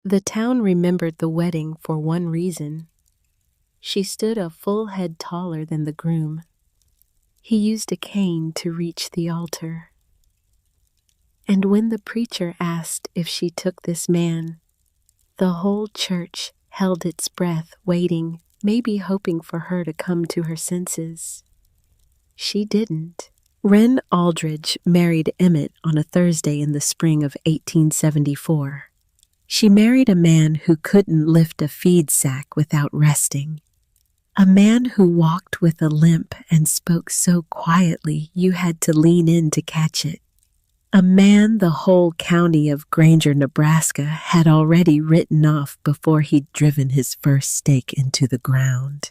The town remembered the wedding for one reason. She stood a full head taller than the groom. He used a cane to reach the altar. And when the preacher asked if she took this man, the whole church held its breath, waiting, maybe hoping for her to come to her senses. She didn't. Wren Aldridge married Emmett on a Thursday in the spring of 1874. She married a man who couldn't lift a feed sack without resting. A man who walked with a limp and spoke so quietly you had to lean in to catch it. A man the whole county of Granger, Nebraska had already written off before he'd driven his first stake into the ground.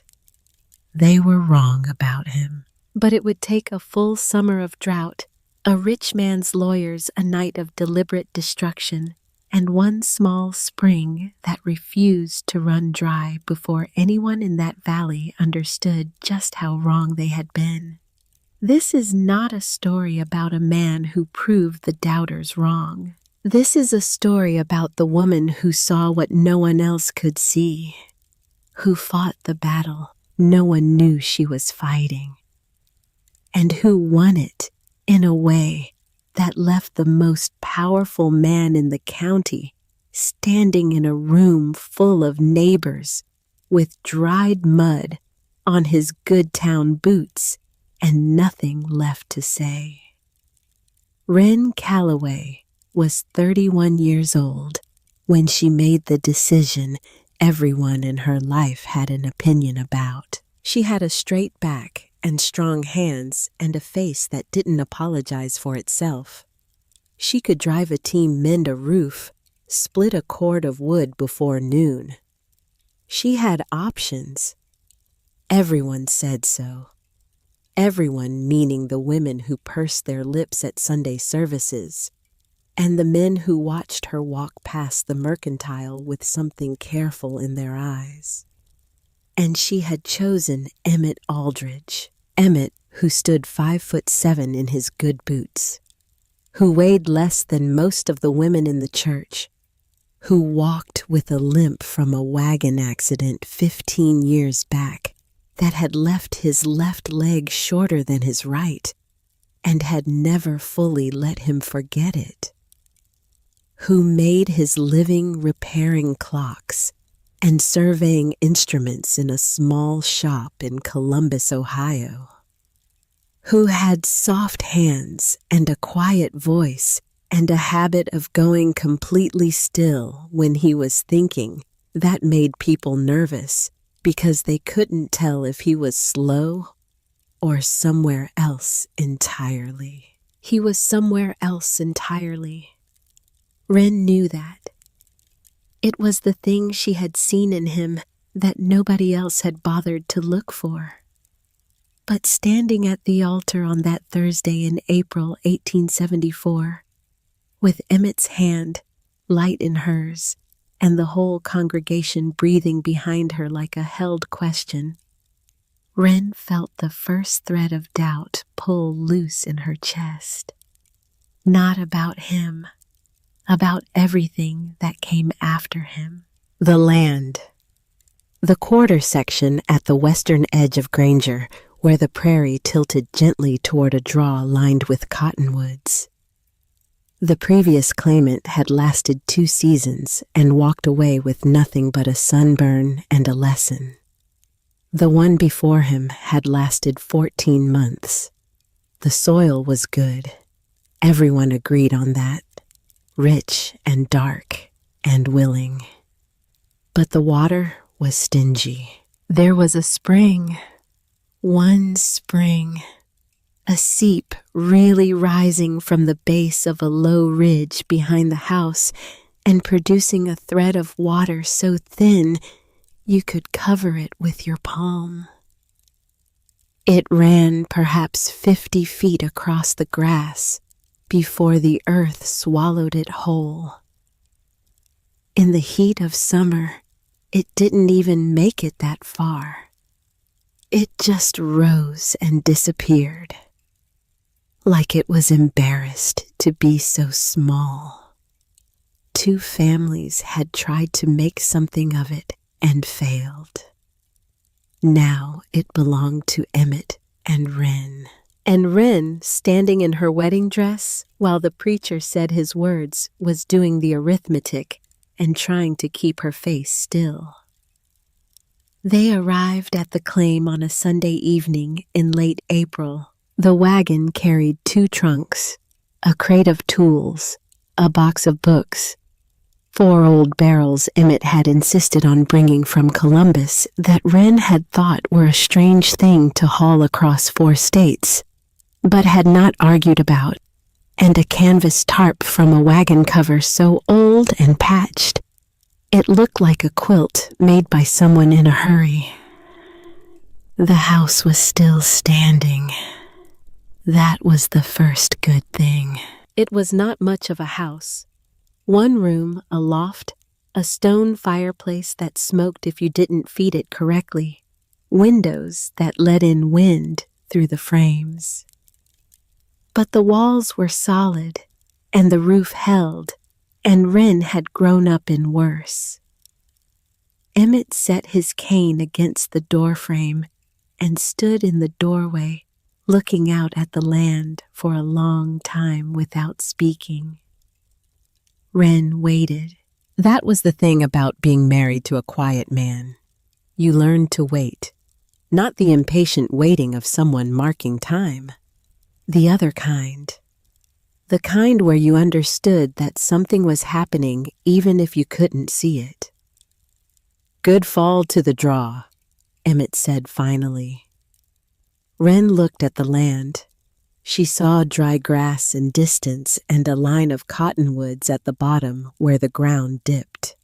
They were wrong about him. But it would take a full summer of drought, a rich man's lawyers a night of deliberate destruction, and one small spring that refused to run dry before anyone in that valley understood just how wrong they had been. This is not a story about a man who proved the doubters wrong. This is a story about the woman who saw what no one else could see, who fought the battle no one knew she was fighting, and who won it in a way that left the most powerful man in the county standing in a room full of neighbors with dried mud on his Goodtown boots and nothing left to say. Wren Calloway was 31 years old when she made the decision everyone in her life had an opinion about. She had a straight back and strong hands and a face that didn't apologize for itself. She could drive a team mend a roof, split a cord of wood before noon. She had options. Everyone said so. Everyone meaning the women who pursed their lips at Sunday services, and the men who watched her walk past the mercantile with something careful in their eyes. And she had chosen Emmett Aldridge, Emmett who stood 5'7" in his good boots, who weighed less than most of the women in the church, who walked with a limp from a wagon accident 15 years back that had left his left leg shorter than his right and had never fully let him forget it, who made his living repairing clocks and surveying instruments in a small shop in Columbus, Ohio, who had soft hands and a quiet voice and a habit of going completely still when he was thinking that made people nervous because they couldn't tell if he was slow or somewhere else entirely. He was somewhere else entirely. Wren knew that. It was the thing she had seen in him that nobody else had bothered to look for. But standing at the altar on that Thursday in April 1874, with Emmett's hand light in hers and the whole congregation breathing behind her like a held question, Wren felt the first thread of doubt pull loose in her chest. Not about him, about everything that came after him. The land. The quarter section at the western edge of Granger, where the prairie tilted gently toward a draw lined with cottonwoods. The previous claimant had lasted 2 seasons and walked away with nothing but a sunburn and a lesson. The one before him had lasted 14 months. The soil was good. Everyone agreed on that. Rich and dark and willing. But the water was stingy. There was a spring, one spring, a seep really rising from the base of a low ridge behind the house and producing a thread of water so thin you could cover it with your palm. It ran perhaps 50 feet across the grass before the earth swallowed it whole. In the heat of summer, it didn't even make it that far. It just rose and disappeared, like it was embarrassed to be so small, two families had tried to make something of it and failed. Now it belonged to Emmett and Wren. And Wren, standing in her wedding dress while the preacher said his words, was doing the arithmetic and trying to keep her face still. They arrived at the claim on a Sunday evening in late April. The wagon carried 2 trunks, a crate of tools, a box of books, 4 old barrels Emmett had insisted on bringing from Columbus that Wren had thought were a strange thing to haul across 4 states, but had not argued about, and a canvas tarp from a wagon cover so old and patched it looked like a quilt made by someone in a hurry. The house was still standing. That was the first good thing. It was not much of a house. 1 room, a loft, a stone fireplace that smoked if you didn't feed it correctly, windows that let in wind through the frames. But the walls were solid, and the roof held, and Wren had grown up in worse. Emmett set his cane against the doorframe and stood in the doorway, looking out at the land for a long time without speaking. Wren waited. That was the thing about being married to a quiet man. You learned to wait, not the impatient waiting of someone marking time. The other kind. The kind where you understood that something was happening even if you couldn't see it. "Good fall to the draw," Emmett said finally. Wren looked at the land. She saw dry grass in distance and a line of cottonwoods at the bottom where the ground dipped.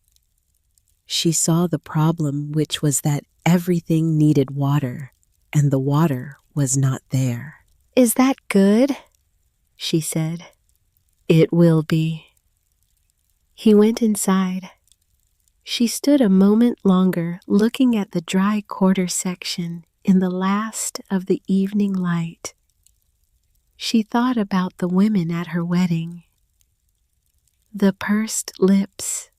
She saw the problem, which was that everything needed water, and the water was not there. "Is that good?" she said. "It will be." He went inside. She stood a moment longer looking at the dry quarter section in the last of the evening light. She thought about the women at her wedding. The pursed lips,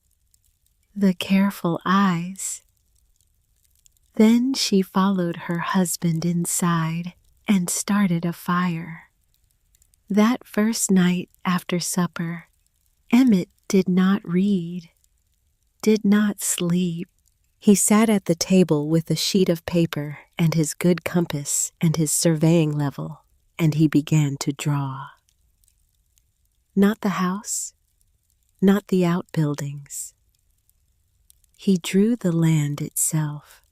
the careful eyes. Then she followed her husband inside and started a fire. That first night after supper, Emmett did not read, did not sleep. He sat at the table with a sheet of paper and his good compass and his surveying level, and he began to draw. Not the house, not the outbuildings. He drew the land itself.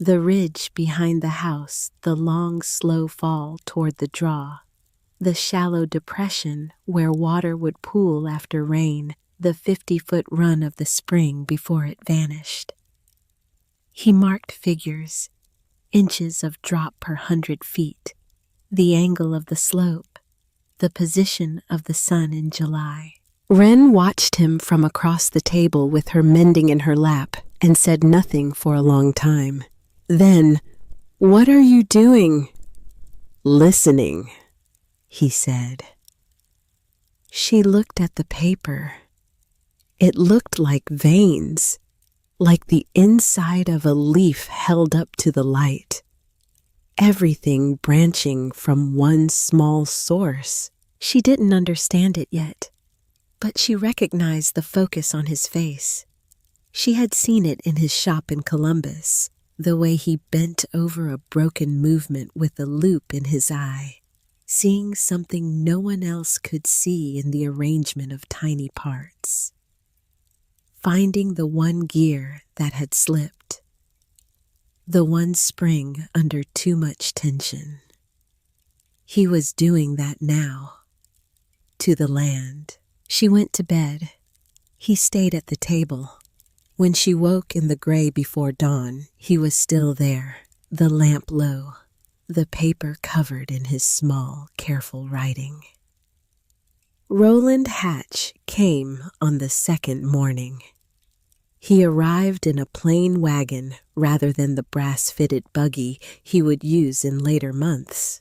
The ridge behind the house, the long, slow fall toward the draw, the shallow depression where water would pool after rain, the 50-foot run of the spring before it vanished. He marked figures, inches of drop per 100 feet, the angle of the slope, the position of the sun in July. Wren watched him from across the table with her mending in her lap and said nothing for a long time. Then, "What are you doing?" "Listening," he said. She looked at the paper. It looked like veins, like the inside of a leaf held up to the light. Everything branching from one small source. She didn't understand it yet, but she recognized the focus on his face. She had seen it in his shop in Columbus, the way he bent over a broken movement with a loop in his eye, seeing something no one else could see in the arrangement of tiny parts. Finding the one gear that had slipped, the one spring under too much tension. He was doing that now, to the land. She went to bed. He stayed at the table. When she woke in the gray before dawn, he was still there, the lamp low, the paper covered in his small, careful writing. Roland Hatch came on the second morning. He arrived in a plain wagon rather than the brass-fitted buggy he would use in later months.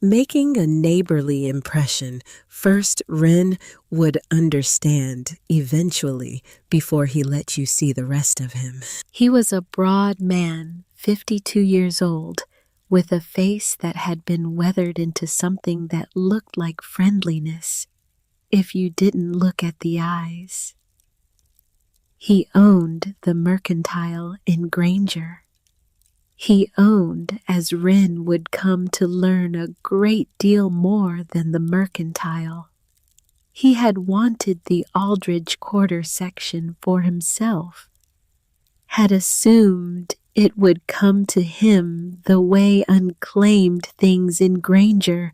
Making a neighborly impression, first Ren would understand eventually before he let you see the rest of him. He was a broad man, 52 years old, with a face that had been weathered into something that looked like friendliness if you didn't look at the eyes. He owned the Mercantile in Granger. He owned, as Wren would come to learn, a great deal more than the Mercantile. He had wanted the Aldridge Quarter section for himself, had assumed it would come to him the way unclaimed things in Granger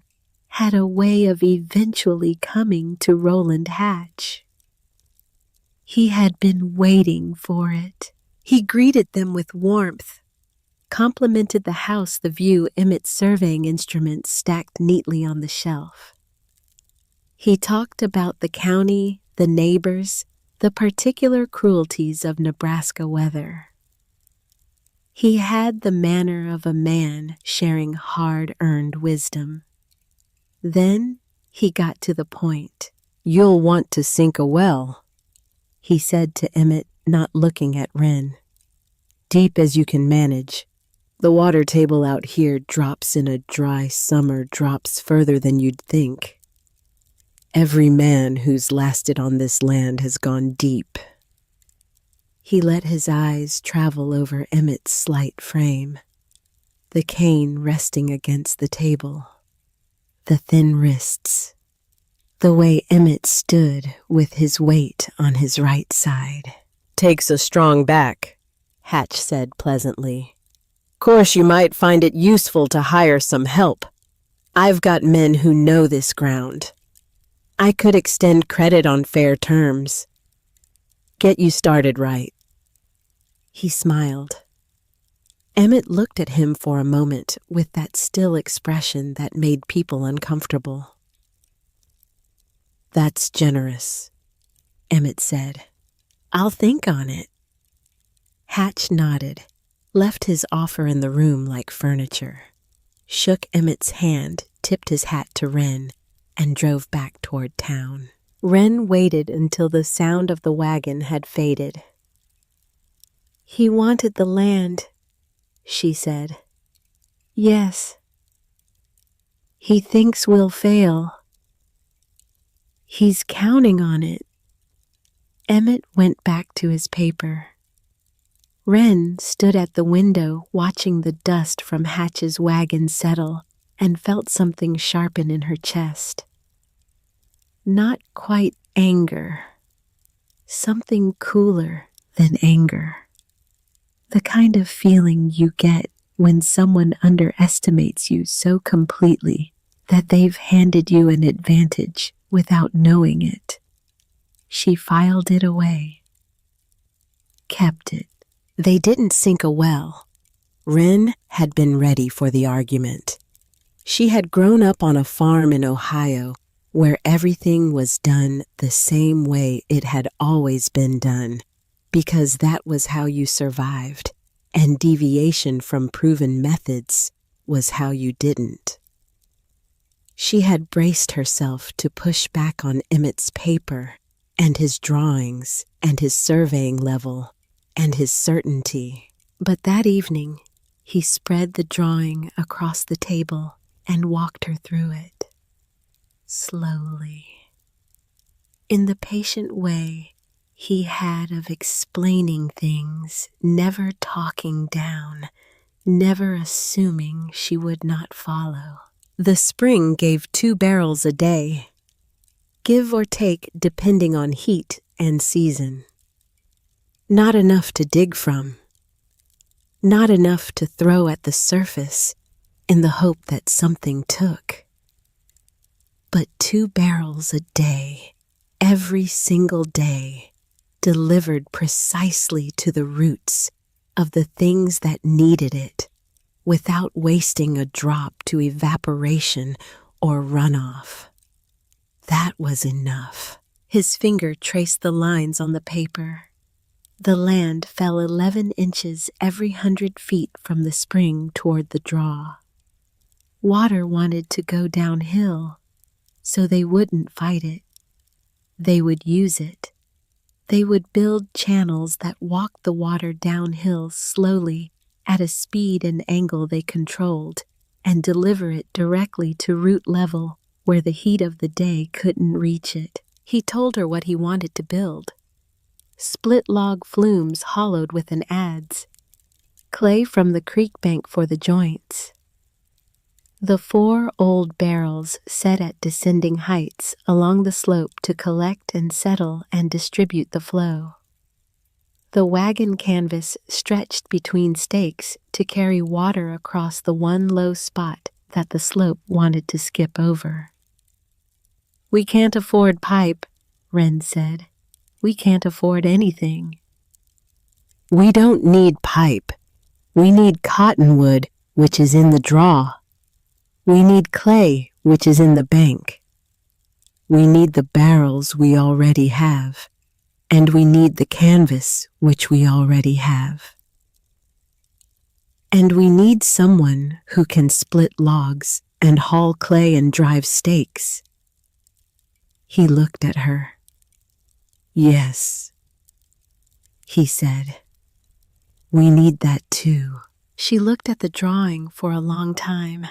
had a way of eventually coming to Roland Hatch. He had been waiting for it. He greeted them with warmth, complimented the house, the view, Emmett's surveying instruments stacked neatly on the shelf. He talked about the county, the neighbors, the particular cruelties of Nebraska weather. He had the manner of a man sharing hard-earned wisdom. Then he got to the point. "You'll want to sink a well," he said to Emmett, not looking at Wren. "Deep as you can manage. The water table out here drops in a dry summer, drops further than you'd think. Every man who's lasted on this land has gone deep." He let his eyes travel over Emmett's slight frame, the cane resting against the table, the thin wrists, the way Emmett stood with his weight on his right side. "Takes a strong back," Hatch said pleasantly. "Course you might find it useful to hire some help. I've got men who know this ground. I could extend credit on fair terms. Get you started right." He smiled. Emmett looked at him for a moment with that still expression that made people uncomfortable. "That's generous," Emmett said. "I'll think on it." Hatch nodded, left his offer in the room like furniture, shook Emmett's hand, tipped his hat to Wren, and drove back toward town. Wren waited until the sound of the wagon had faded. "He wanted the land," she said. "Yes. He thinks we'll fail. He's counting on it." Emmett went back to his paper. Wren stood at the window watching the dust from Hatch's wagon settle and felt something sharpen in her chest. Not quite anger. Something cooler than anger. The kind of feeling you get when someone underestimates you so completely that they've handed you an advantage without knowing it. She filed it away. Kept it. They didn't sink a well. Wren had been ready for the argument. She had grown up on a farm in Ohio where everything was done the same way it had always been done, because that was how you survived, and deviation from proven methods was how you didn't. She had braced herself to push back on Emmett's paper and his drawings and his surveying level and his certainty. But that evening, he spread the drawing across the table and walked her through it, slowly, in the patient way he had of explaining things, never talking down, never assuming she would not follow. The spring gave 2 barrels a day, give or take depending on heat and season. Not enough to dig from, not enough to throw at the surface in the hope that something took. But 2 barrels a day, every single day, delivered precisely to the roots of the things that needed it, without wasting a drop to evaporation or runoff. That was enough. His finger traced the lines on the paper. The land fell 11 inches every 100 feet from the spring toward the draw. Water wanted to go downhill, so they wouldn't fight it. They would use it. They would build channels that walked the water downhill slowly at a speed and angle they controlled and deliver it directly to root level where the heat of the day couldn't reach it. He told her what he wanted to build. Split log flumes hollowed with an adze, clay from the creek bank for the joints. The 4 old barrels set at descending heights along the slope to collect and settle and distribute the flow. The wagon canvas stretched between stakes to carry water across the one low spot that the slope wanted to skip over. "We can't afford pipe," Wren said. "We can't afford anything." "We don't need pipe. We need cottonwood, which is in the draw. We need clay, which is in the bank. We need the barrels we already have, and we need the canvas, which we already have. And we need someone who can split logs and haul clay and drive stakes." He looked at her. "Yes," he said. "We need that too." She looked at the drawing for a long time.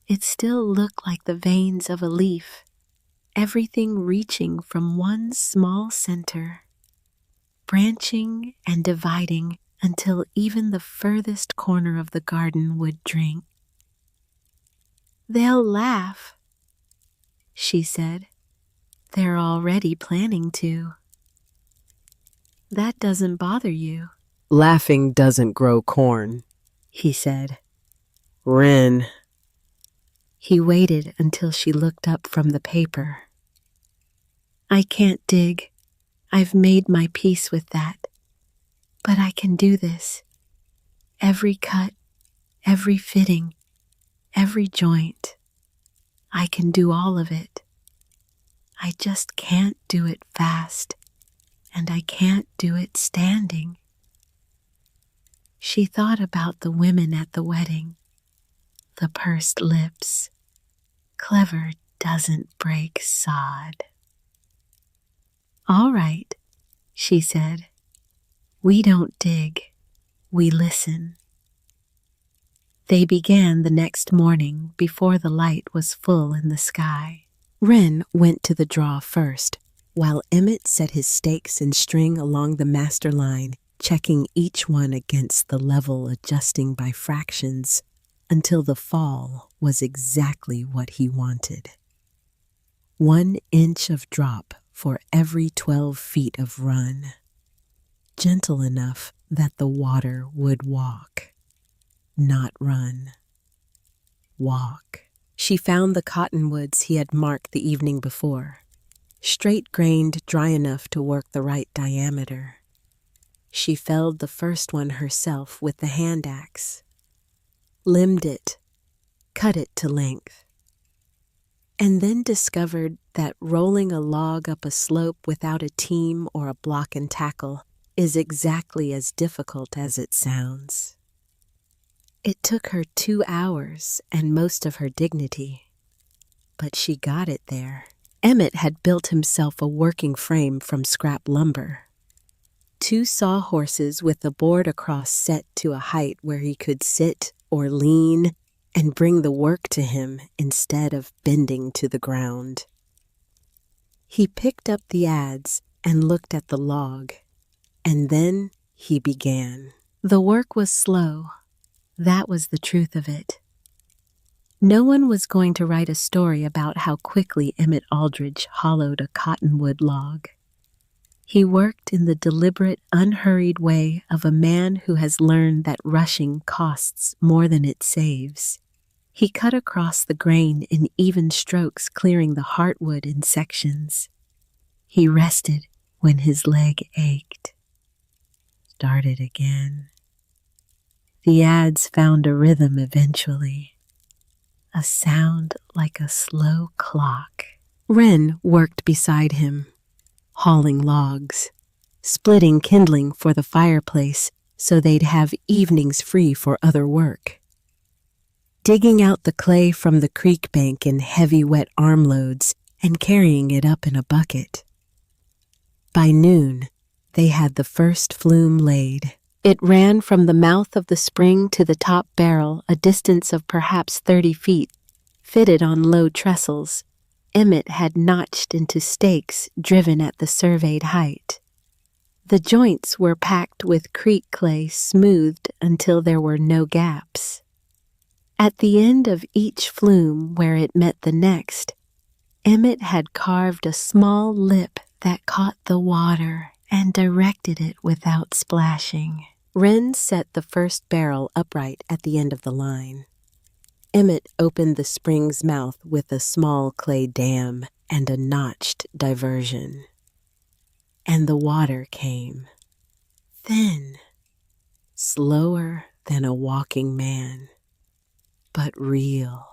It still looked like the veins of a leaf, everything reaching from one small center, branching and dividing until even the furthest corner of the garden would drink. "They'll laugh," she said. "They're already planning to." "That doesn't bother you." "Laughing doesn't grow corn," he said. "Wren." He waited until she looked up from the paper. "I can't dig. I've made my peace with that. But I can do this. Every cut, every fitting, every joint. I can do all of it. I just can't do it fast, and I can't do it standing." She thought about the women at the wedding, the pursed lips. Clever doesn't break sod. "All right," she said. "We don't dig, we listen." They began the next morning before the light was full in the sky. Wren went to the draw first, while Emmett set his stakes and string along the master line, checking each one against the level, adjusting by fractions until the fall was exactly what he wanted. 1 inch of drop for every 12 feet of run, gentle enough that the water would walk, not run. Walk. She found the cottonwoods he had marked the evening before, straight-grained, dry enough to work the right diameter. She felled the first one herself with the hand axe, limbed it, cut it to length, and then discovered that rolling a log up a slope without a team or a block and tackle is exactly as difficult as it sounds. It took her 2 hours and most of her dignity, but she got it there. Emmett had built himself a working frame from scrap lumber. 2 sawhorses with a board across set to a height where he could sit or lean and bring the work to him instead of bending to the ground. He picked up the adze and looked at the log, and then he began. The work was slow. That was the truth of it. No one was going to write a story about how quickly Emmett Aldridge hollowed a cottonwood log. He worked in the deliberate, unhurried way of a man who has learned that rushing costs more than it saves. He cut across the grain in even strokes, clearing the heartwood in sections. He rested when his leg ached. Started again. The adze found a rhythm eventually, a sound like a slow clock. Wren worked beside him, hauling logs, splitting kindling for the fireplace so they'd have evenings free for other work. digging out the clay from the creek bank in heavy wet armloads and carrying it up in a bucket. By noon, they had the first flume laid. It ran from the mouth of the spring to the top barrel, a distance of perhaps 30 feet, fitted on low trestles. Emmett had notched into stakes driven at the surveyed height. The joints were packed with creek clay smoothed until there were no gaps. At the end of each flume where it met the next, Emmett had carved a small lip that caught the water and directed it without splashing. Wren set the first barrel upright at the end of the line. Emmett opened the spring's mouth with a small clay dam and a notched diversion. And the water came, thin, slower than a walking man, but real.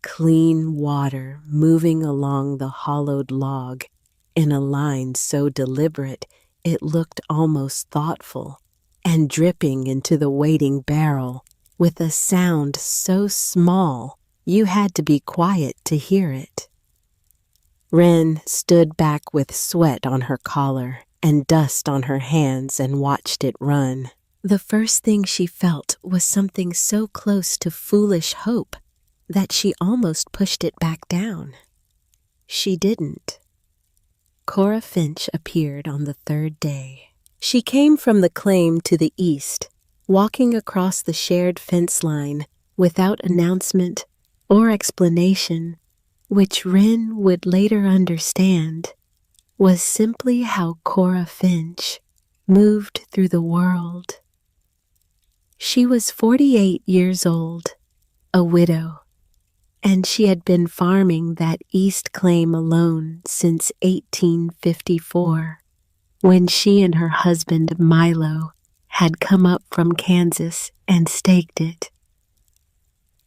Clean water moving along the hollowed log in a line so deliberate it looked almost thoughtful, and dripping into the waiting barrel with a sound so small you had to be quiet to hear it. Wren stood back with sweat on her collar and dust on her hands and watched it run. The first thing she felt was something so close to foolish hope that she almost pushed it back down. She didn't. Cora Finch appeared on the third day. She came from the claim to the east, walking across the shared fence line without announcement or explanation, which Wren would later understand was simply how Cora Finch moved through the world. She was 48 years old, a widow, and she had been farming that east claim alone since 1854, when she and her husband Milo had come up from Kansas and staked it.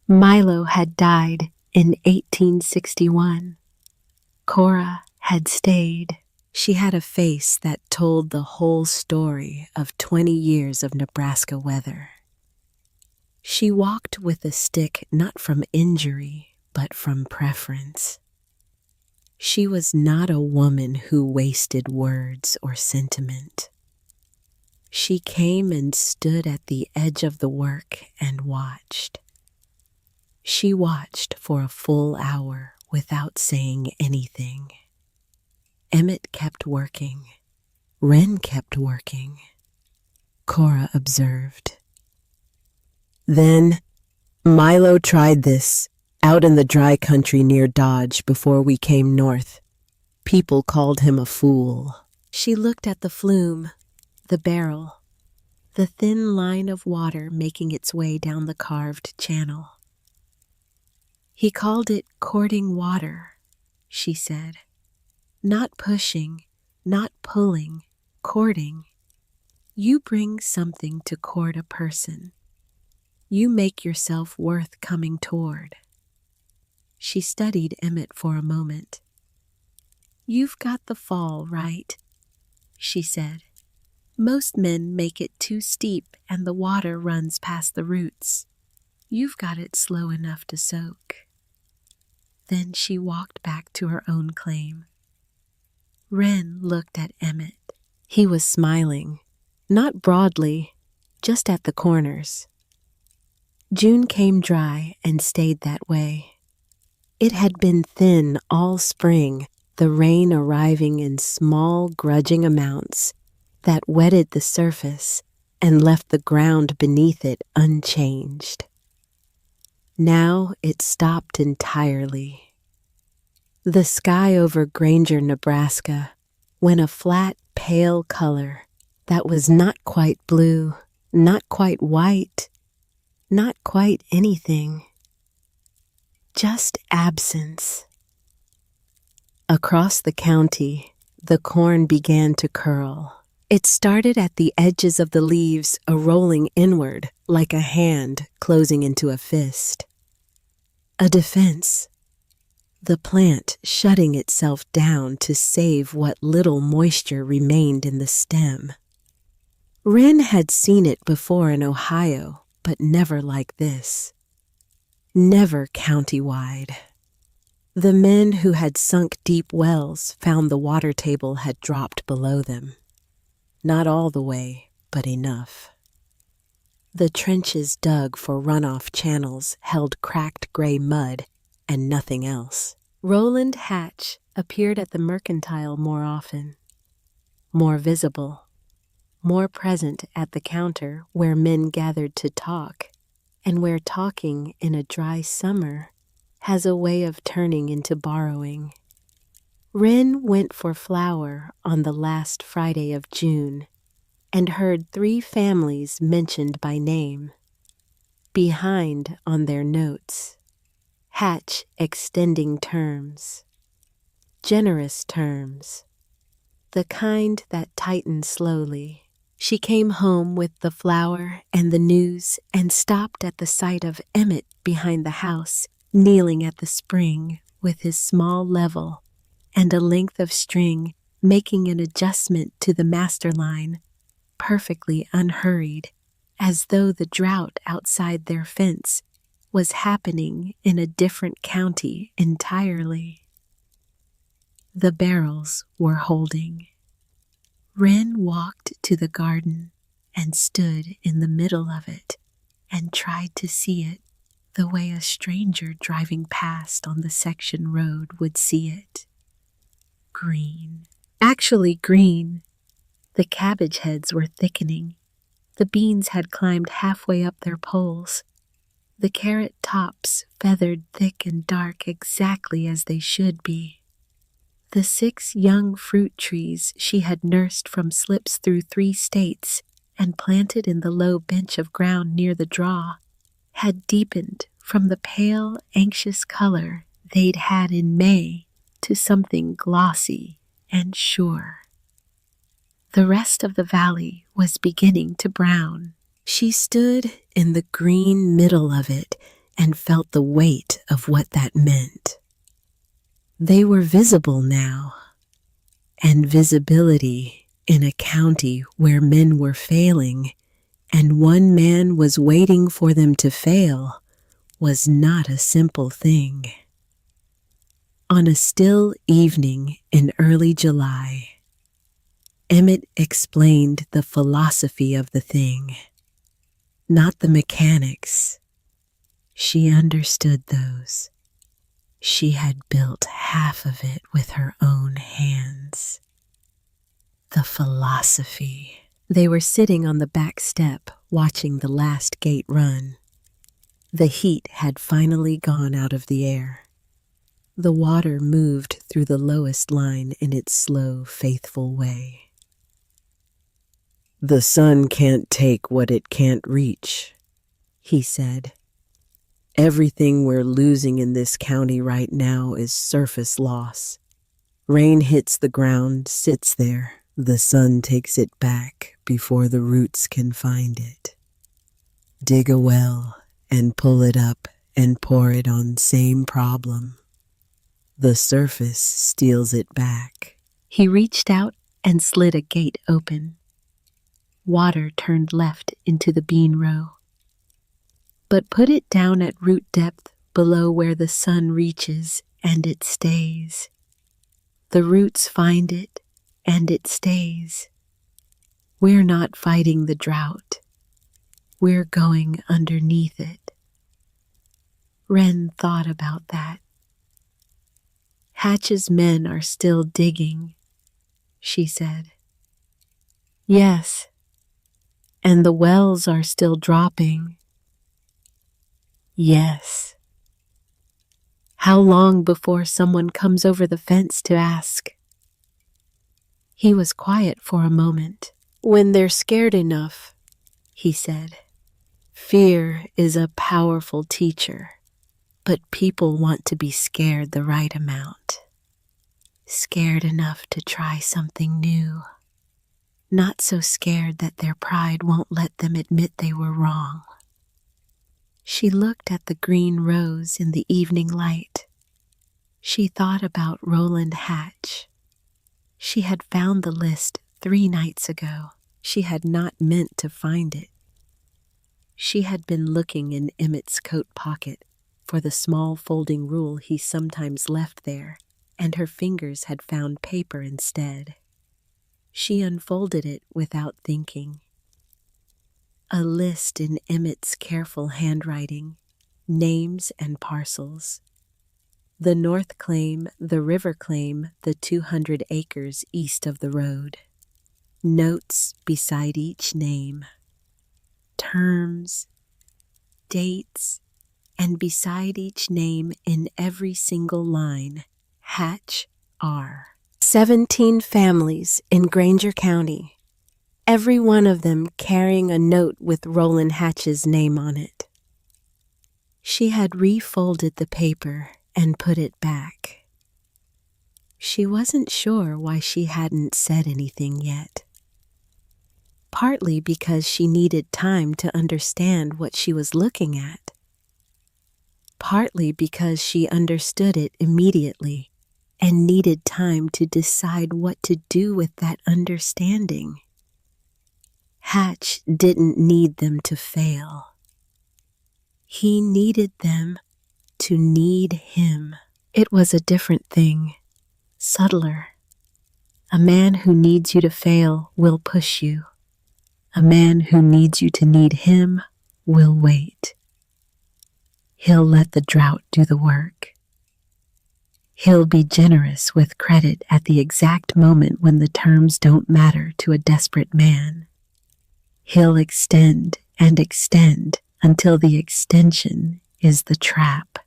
Milo had died in 1861. Cora had stayed. She had a face that told the whole story of 20 years of Nebraska weather. She walked with a stick not from injury, but from preference. She was not a woman who wasted words or sentiment. She came and stood at the edge of the work and watched. She watched for a full hour without saying anything. Emmett kept working. Wren kept working. Cora observed. Then Milo tried this out in the dry country near Dodge before we came north. People called him a fool. She looked at the flume, the barrel, the thin line of water making its way down the carved channel. He called it courting water, she said. Not pushing, not pulling, courting. You bring something to court a person. You make yourself worth coming toward. She studied Emmett for a moment. You've got the fall right, she said. Most men make it too steep and the water runs past the roots. You've got it slow enough to soak. Then she walked back to her own claim. Wren looked at Emmett. He was smiling, not broadly, just at the corners. June came dry and stayed that way. It had been thin all spring, the rain arriving in small, grudging amounts that wetted the surface and left the ground beneath it unchanged. Now it stopped entirely. The sky over Granger, Nebraska, went a flat, pale color that was not quite blue, not quite white, not quite anything. Just absence. Across the county, the corn began to curl. It started at the edges of the leaves, a rolling inward like a hand closing into a fist. A defense. The plant shutting itself down to save what little moisture remained in the stem. Wren had seen it before in Ohio, but never like this. never countywide. The men who had sunk deep wells found the water table had dropped below them. Not all the way, but enough. The trenches dug for runoff channels held cracked gray mud and nothing else. Roland Hatch appeared at the mercantile more often, more visible, more present at the counter where men gathered to talk, and where talking in a dry summer has a way of turning into borrowing. Wren went for flour on the last Friday of June and heard 3 families mentioned by name. Behind on their notes, Hatch extending terms, generous terms, the kind that tighten slowly. She came home with the flour and the news and stopped at the sight of Emmett behind the house, kneeling at the spring with his small level and a length of string, making an adjustment to the master line, perfectly unhurried, as though the drought outside their fence was happening in a different county entirely. The barrels were holding. Wren walked to the garden and stood in the middle of it and tried to see it the way a stranger driving past on the section road would see it. Green. Actually green. The cabbage heads were thickening. The beans had climbed halfway up their poles. The carrot tops feathered thick and dark exactly as they should be. The 6 young fruit trees she had nursed from slips through 3 states and planted in the low bench of ground near the draw had deepened from the pale, anxious color they'd had in May to something glossy and sure. The rest of the valley was beginning to brown. She stood in the green middle of it and felt the weight of what that meant. They were visible now, and visibility in a county where men were failing and one man was waiting for them to fail was not a simple thing. On a still evening in early July, Emmett explained the philosophy of the thing, not the mechanics. She understood those. She had built half of it with her own hands. The philosophy. They were sitting on the back step watching the last gate run. The heat had finally gone out of the air. The water moved through the lowest line in its slow, faithful way. The sun can't take what it can't reach, he said. Everything we're losing in this county right now is surface loss. Rain hits the ground, sits there. The sun takes it back before the roots can find it. Dig a well and pull it up and pour it on same problem. The surface steals it back. He reached out and slid a gate open. Water turned left into the bean row. But put it down at root depth below where the sun reaches and it stays. The roots find it and it stays. We're not fighting the drought. We're going underneath it. Wren thought about that. Hatch's men are still digging, she said. Yes, and the wells are still dropping. Yes. How long before someone comes over the fence to ask? He was quiet for a moment. When they're scared enough, he said. Fear is a powerful teacher, but people want to be scared the right amount. Scared enough to try something new. Not so scared that their pride won't let them admit they were wrong. She looked at the green rose in the evening light. She thought about Roland Hatch. She had found the list 3 nights ago. She had not meant to find it. She had been looking in Emmett's coat pocket for the small folding rule he sometimes left there, and her fingers had found paper instead. She unfolded it without thinking. A list in Emmett's careful handwriting, names and parcels. The north claim, the river claim, the 200 acres east of the road. Notes beside each name. Terms, dates, and beside each name in every single line, Hatch R. 17 families in Granger County, every one of them carrying a note with Roland Hatch's name on it. She had refolded the paper and put it back. She wasn't sure why she hadn't said anything yet. Partly because she needed time to understand what she was looking at. Partly because she understood it immediately and needed time to decide what to do with that understanding. Hatch didn't need them to fail. He needed them to need him. It was a different thing, subtler. A man who needs you to fail will push you. A man who needs you to need him will wait. He'll let the drought do the work. He'll be generous with credit at the exact moment when the terms don't matter to a desperate man. He'll extend and extend until the extension is the trap.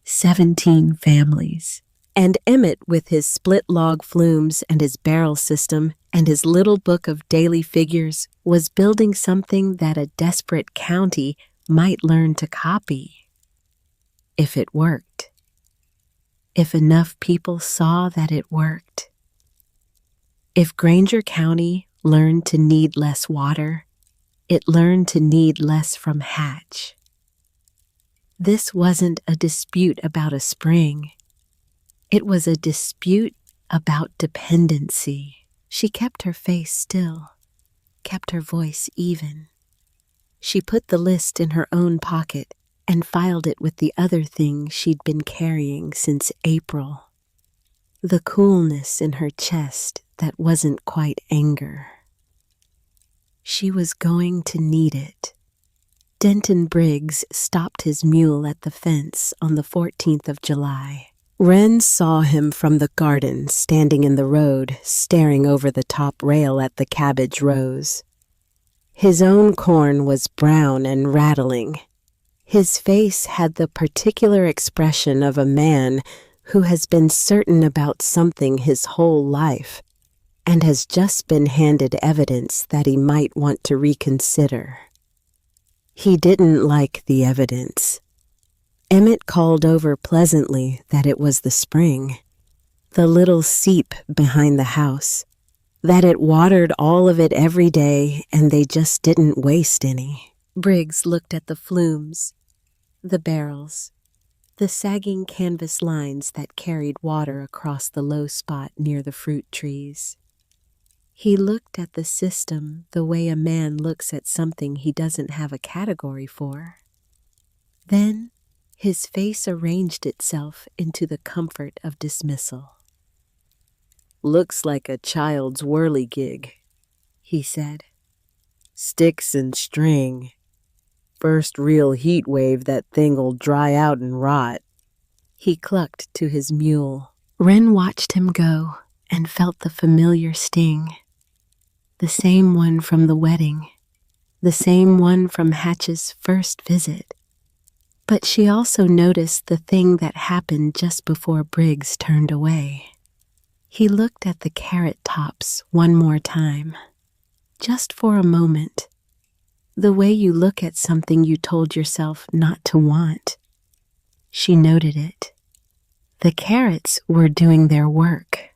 17 families. And Emmett, with his split log flumes and his barrel system and his little book of daily figures, was building something that a desperate county might learn to copy. If it worked. If enough people saw that it worked. If Granger County learned to need less water, it learned to need less from Hatch. This wasn't a dispute about a spring. It was a dispute about dependency. She kept her face still, kept her voice even. She put the list in her own pocket and filed it with the other thing she'd been carrying since April. The coolness in her chest that wasn't quite anger. She was going to need it. Denton Briggs stopped his mule at the fence on the 14th of July. Wren saw him from the garden, standing in the road, staring over the top rail at the cabbage rows. His own corn was brown and rattling. His face had the particular expression of a man who has been certain about something his whole life and has just been handed evidence that he might want to reconsider. He didn't like the evidence. Emmett called over pleasantly that it was the spring, the little seep behind the house, that it watered all of it every day and they just didn't waste any. Briggs looked at the flumes, the barrels, the sagging canvas lines that carried water across the low spot near the fruit trees. He looked at the system the way a man looks at something he doesn't have a category for. Then his face arranged itself into the comfort of dismissal. "Looks like a child's whirligig," he said. "Sticks and string. First real heat wave, that thing'll dry out and rot." He clucked to his mule. Wren watched him go and felt the familiar sting. The same one from the wedding. The same one from Hatch's first visit. But she also noticed the thing that happened just before Briggs turned away. He looked at the carrot tops one more time. Just for a moment. The way you look at something you told yourself not to want. She noted it. The carrots were doing their work.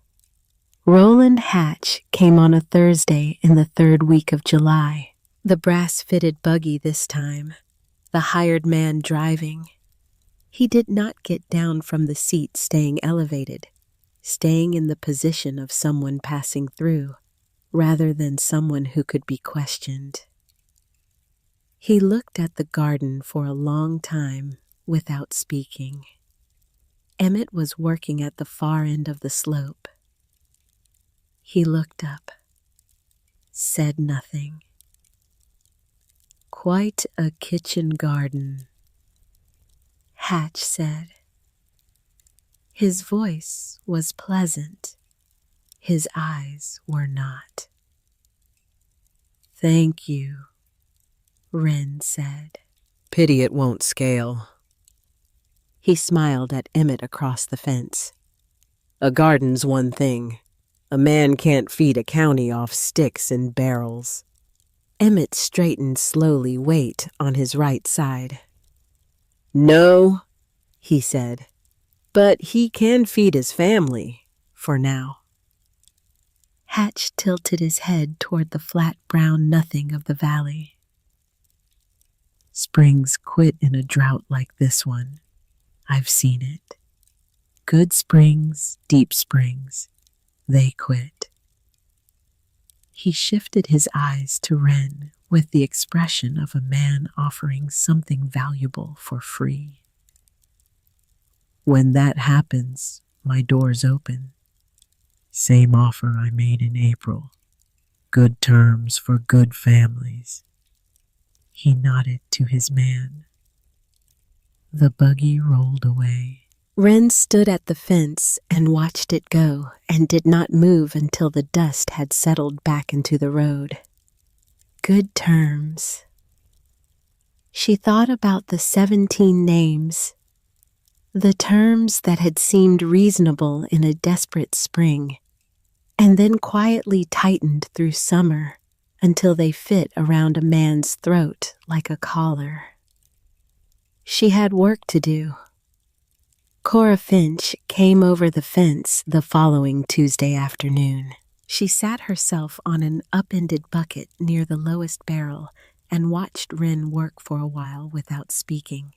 Roland Hatch came on a Thursday in the 3rd week of July. The brass-fitted buggy this time. The hired man driving. He did not get down from the seat staying elevated, staying in the position of someone passing through, rather than someone who could be questioned. He looked at the garden for a long time, without speaking. Emmett was working at the far end of the slope. He looked up, said nothing. "Quite a kitchen garden," Hatch said. His voice was pleasant. His eyes were not. "Thank you," Wren said. "Pity it won't scale." He smiled at Emmett across the fence. "A garden's one thing. A man can't feed a county off sticks and barrels." Emmett straightened slowly, weight on his right side. "No," he said, "but he can feed his family, for now." Hatch tilted his head toward the flat brown nothing of the valley. "Springs quit in a drought like this one. I've seen it. Good springs, deep springs, they quit." He shifted his eyes to Wren with the expression of a man offering something valuable for free. "When that happens, my door's open. Same offer I made in April. Good terms for good families." He nodded to his man. The buggy rolled away. Wren stood at the fence and watched it go and did not move until the dust had settled back into the road. Good terms. She thought about the 17 names, the terms that had seemed reasonable in a desperate spring, and then quietly tightened through summer until they fit around a man's throat like a collar. She had work to do. Cora Finch came over the fence the following Tuesday afternoon. She sat herself on an upended bucket near the lowest barrel and watched Wren work for a while without speaking.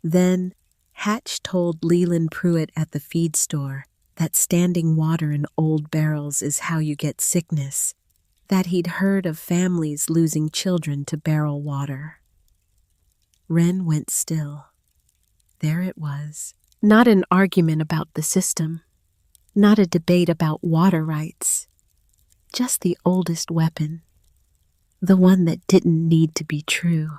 Then Hatch told Leland Pruitt at the feed store that standing water in old barrels is how you get sickness, that he'd heard of families losing children to barrel water. Wren went still. There it was. Not an argument about the system. Not a debate about water rights. Just the oldest weapon. The one that didn't need to be true.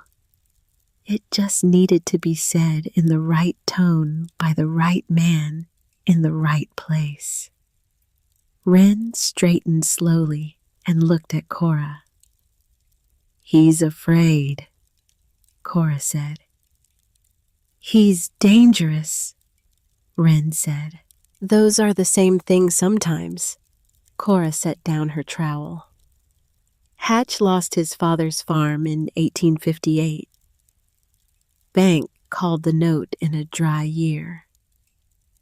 It just needed to be said in the right tone by the right man in the right place. Wren straightened slowly and looked at Cora. "He's afraid," Cora said. "He's dangerous," Wren said. "Those are the same thing sometimes." Cora set down her trowel. Hatch lost his father's farm in 1858. Bank called the note in a dry year.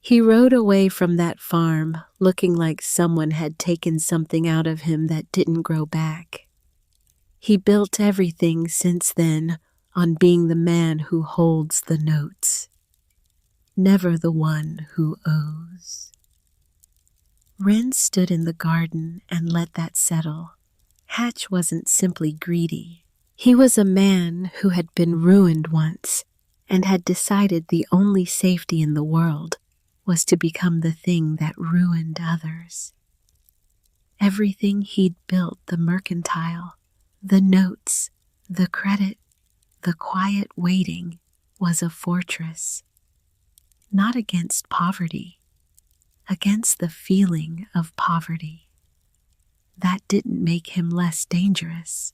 He rode away from that farm looking like someone had taken something out of him that didn't grow back. He built everything since then on being the man who holds the notes, never the one who owes. Wren stood in the garden and let that settle. Hatch wasn't simply greedy. He was a man who had been ruined once and had decided the only safety in the world was to become the thing that ruined others. Everything he'd built, the mercantile, the notes, the credit, the quiet waiting, was a fortress. Not against poverty, against the feeling of poverty. That didn't make him less dangerous,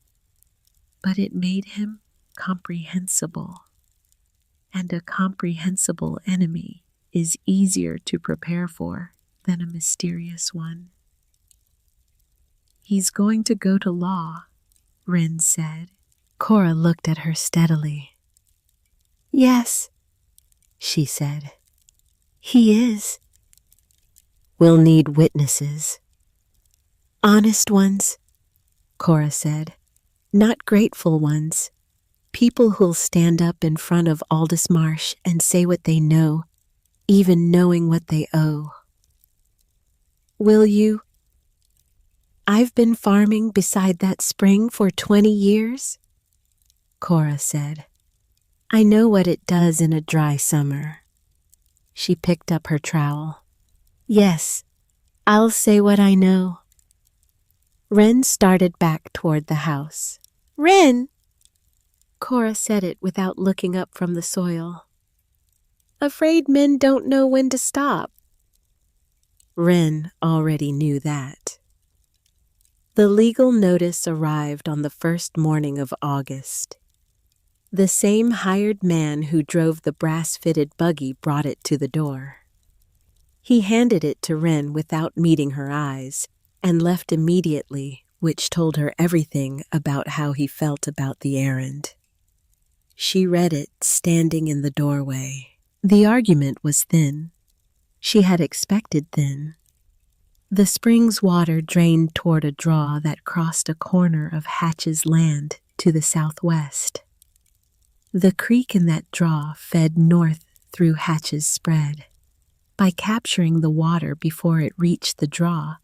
but it made him comprehensible. And a comprehensible enemy is easier to prepare for than a mysterious one. "He's going to go to law," Wren said. Cora looked at her steadily. "Yes," she said. "He is." "We'll need witnesses." "Honest ones," Cora said. "Not grateful ones. People who'll stand up in front of Aldous Marsh and say what they know, even knowing what they owe." "Will you?" "I've been farming beside that spring for 20 years," Cora said. I know what it does in a dry summer. She picked up her trowel. Yes, I'll say what I know. Wren started back toward the house. Wren! Cora said it without looking up from the soil. Afraid men don't know when to stop. Wren already knew that. The legal notice arrived on the first morning of August. The same hired man who drove the brass-fitted buggy brought it to the door. He handed it to Wren without meeting her eyes and left immediately, which told her everything about how he felt about the errand. She read it standing in the doorway. The argument was thin. She had expected thin. The spring's water drained toward a draw that crossed a corner of Hatch's land to the southwest. The creek in that draw fed north through Hatch's spread. By capturing the water before it reached the draw,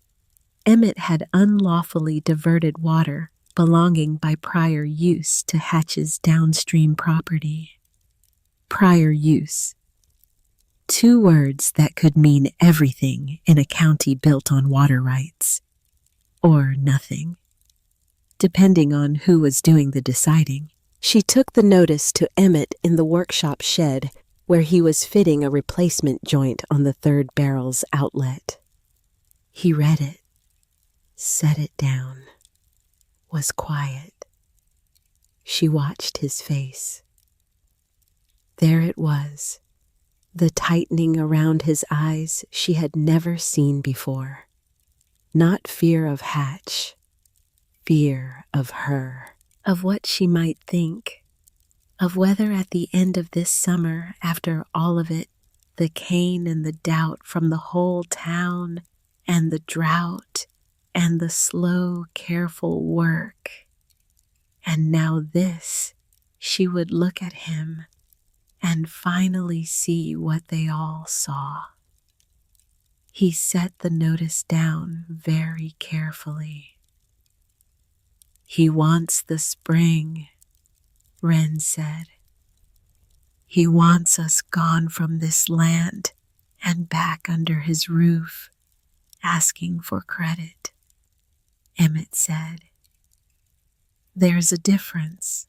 Emmett had unlawfully diverted water belonging by prior use to Hatch's downstream property. Prior use. 2 words that could mean everything in a county built on water rights, or nothing, depending on who was doing the deciding. She took the notice to Emmett in the workshop shed where he was fitting a replacement joint on the third barrel's outlet. He read it, set it down, was quiet. She watched his face. There it was. The tightening around his eyes she had never seen before. Not fear of Hatch, fear of her, of what she might think, of whether at the end of this summer, after all of it, the cane and the doubt from the whole town, and the drought, and the slow, careful work. And now this, she would look at him and finally see what they all saw. He set the notice down very carefully. He wants the spring, Wren said. He wants us gone from this land and back under his roof, asking for credit, Emmett said. There's a difference.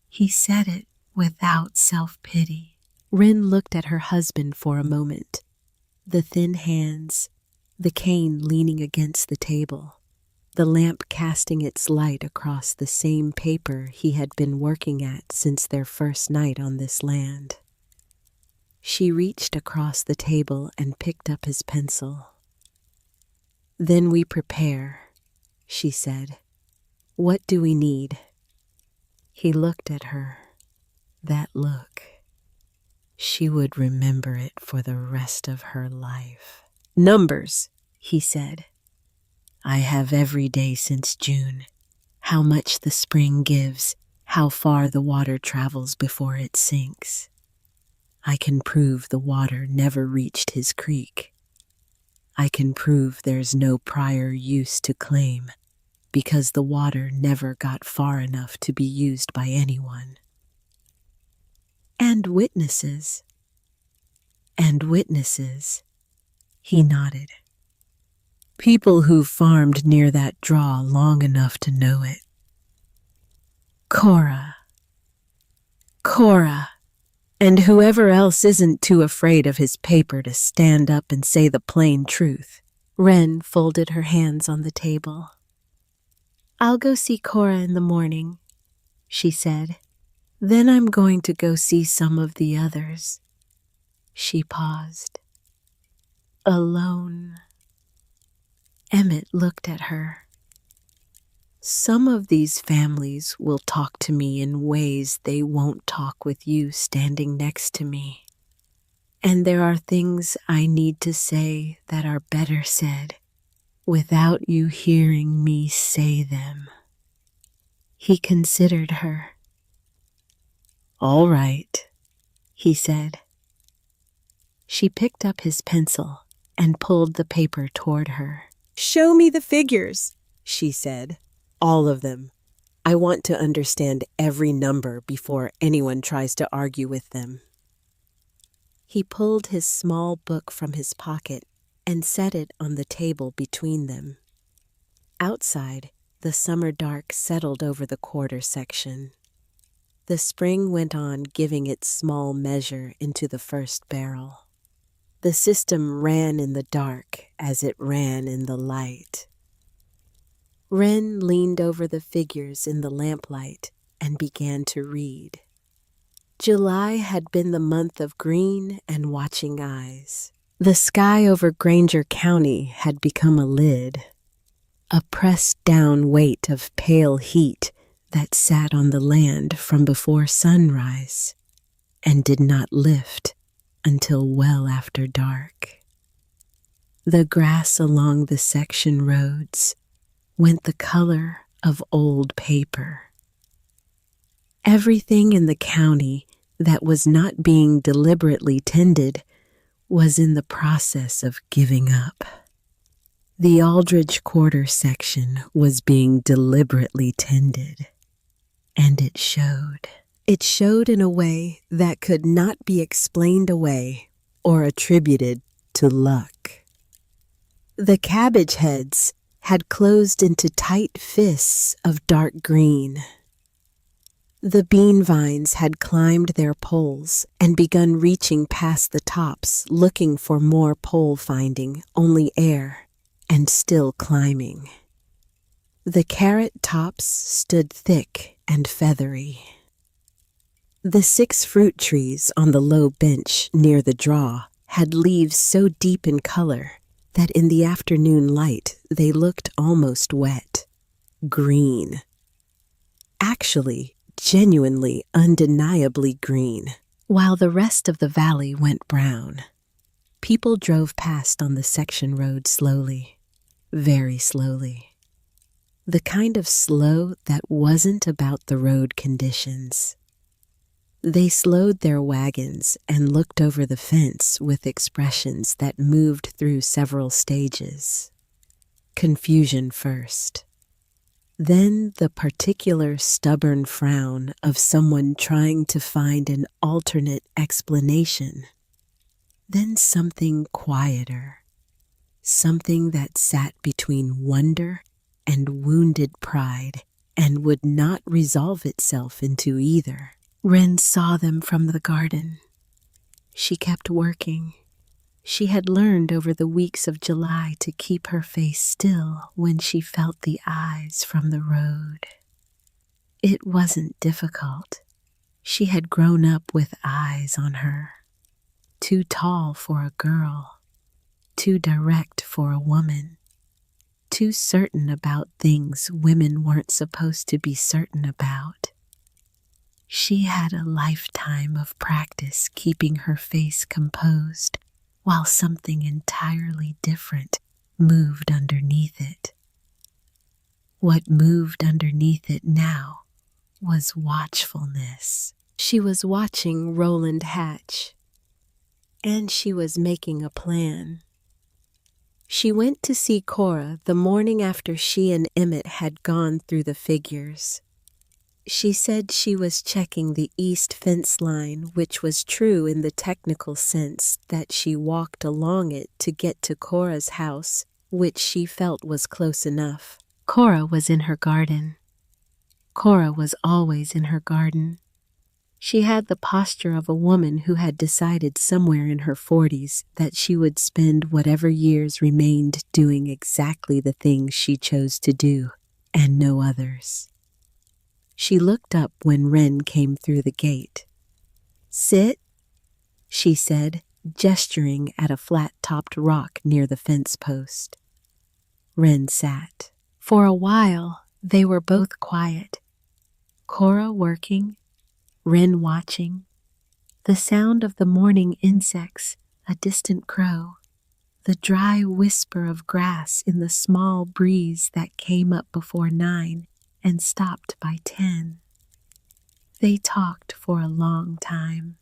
He said it without self-pity. Wren looked at her husband for a moment, the thin hands, the cane leaning against the table, the lamp casting its light across the same paper he had been working at since their first night on this land. She reached across the table and picked up his pencil. Then we prepare, she said. What do we need? He looked at her. That look. She would remember it for the rest of her life. Numbers, he said. I have every day since June. How much the spring gives, how far the water travels before it sinks. I can prove the water never reached his creek. I can prove there's no prior use to claim, because the water never got far enough to be used by anyone. And witnesses. And witnesses. He nodded. People who farmed near that draw long enough to know it. Cora. Cora. And whoever else isn't too afraid of his paper to stand up and say the plain truth. Wren folded her hands on the table. I'll go see Cora in the morning, she said. Then I'm going to go see some of the others. She paused. Alone. Emmett looked at her. Some of these families will talk to me in ways they won't talk with you standing next to me. And there are things I need to say that are better said without you hearing me say them. He considered her. All right, he said. She picked up his pencil and pulled the paper toward her. Show me the figures, she said. All of them. I want to understand every number before anyone tries to argue with them." He pulled his small book from his pocket and set it on the table between them. Outside, the summer dark settled over the quarter section. The spring went on giving its small measure into the first barrel. The system ran in the dark as it ran in the light. Wren leaned over the figures in the lamplight and began to read. July had been the month of green and watching eyes. The sky over Granger County had become a lid, a pressed-down weight of pale heat that sat on the land from before sunrise and did not lift until well after dark. The grass along the section roads went the color of old paper. Everything in the county that was not being deliberately tended was in the process of giving up. The Aldridge Quarter section was being deliberately tended, and it showed. It showed in a way that could not be explained away or attributed to luck. The cabbage heads had closed into tight fists of dark green. The bean vines had climbed their poles and begun reaching past the tops, looking for more pole finding, only air, and still climbing. The carrot tops stood thick and feathery. The 6 fruit trees on the low bench near the draw had leaves so deep in color that in the afternoon light they looked almost wet, green. Actually, genuinely, undeniably green, while the rest of the valley went brown. People drove past on the section road slowly, very slowly. The kind of slow that wasn't about the road conditions. They slowed their wagons and looked over the fence with expressions that moved through several stages. Confusion first. Then the particular stubborn frown of someone trying to find an alternate explanation. Then something quieter. Something that sat between wonder and wounded pride and would not resolve itself into either. Wren saw them from the garden. She kept working. She had learned over the weeks of July to keep her face still when she felt the eyes from the road. It wasn't difficult. She had grown up with eyes on her. Too tall for a girl. Too direct for a woman. Too certain about things women weren't supposed to be certain about. She had a lifetime of practice keeping her face composed while something entirely different moved underneath it. What moved underneath it now was watchfulness. She was watching Roland hatch, and she was making a plan. She went to see Cora the morning after she and Emmett had gone through the figures. She said she was checking the east fence line, which was true in the technical sense that she walked along it to get to Cora's house, which she felt was close enough. Cora was in her garden. Cora was always in her garden. She had the posture of a woman who had decided somewhere in her 40s that she would spend whatever years remained doing exactly the things she chose to do, and no others. She looked up when Wren came through the gate. "Sit," she said, gesturing at a flat-topped rock near the fence post. Wren sat. For a while, they were both quiet. Cora working, Wren watching. The sound of the morning insects, a distant crow, the dry whisper of grass in the small breeze that came up before 9 and stopped by 10. They talked for a long time.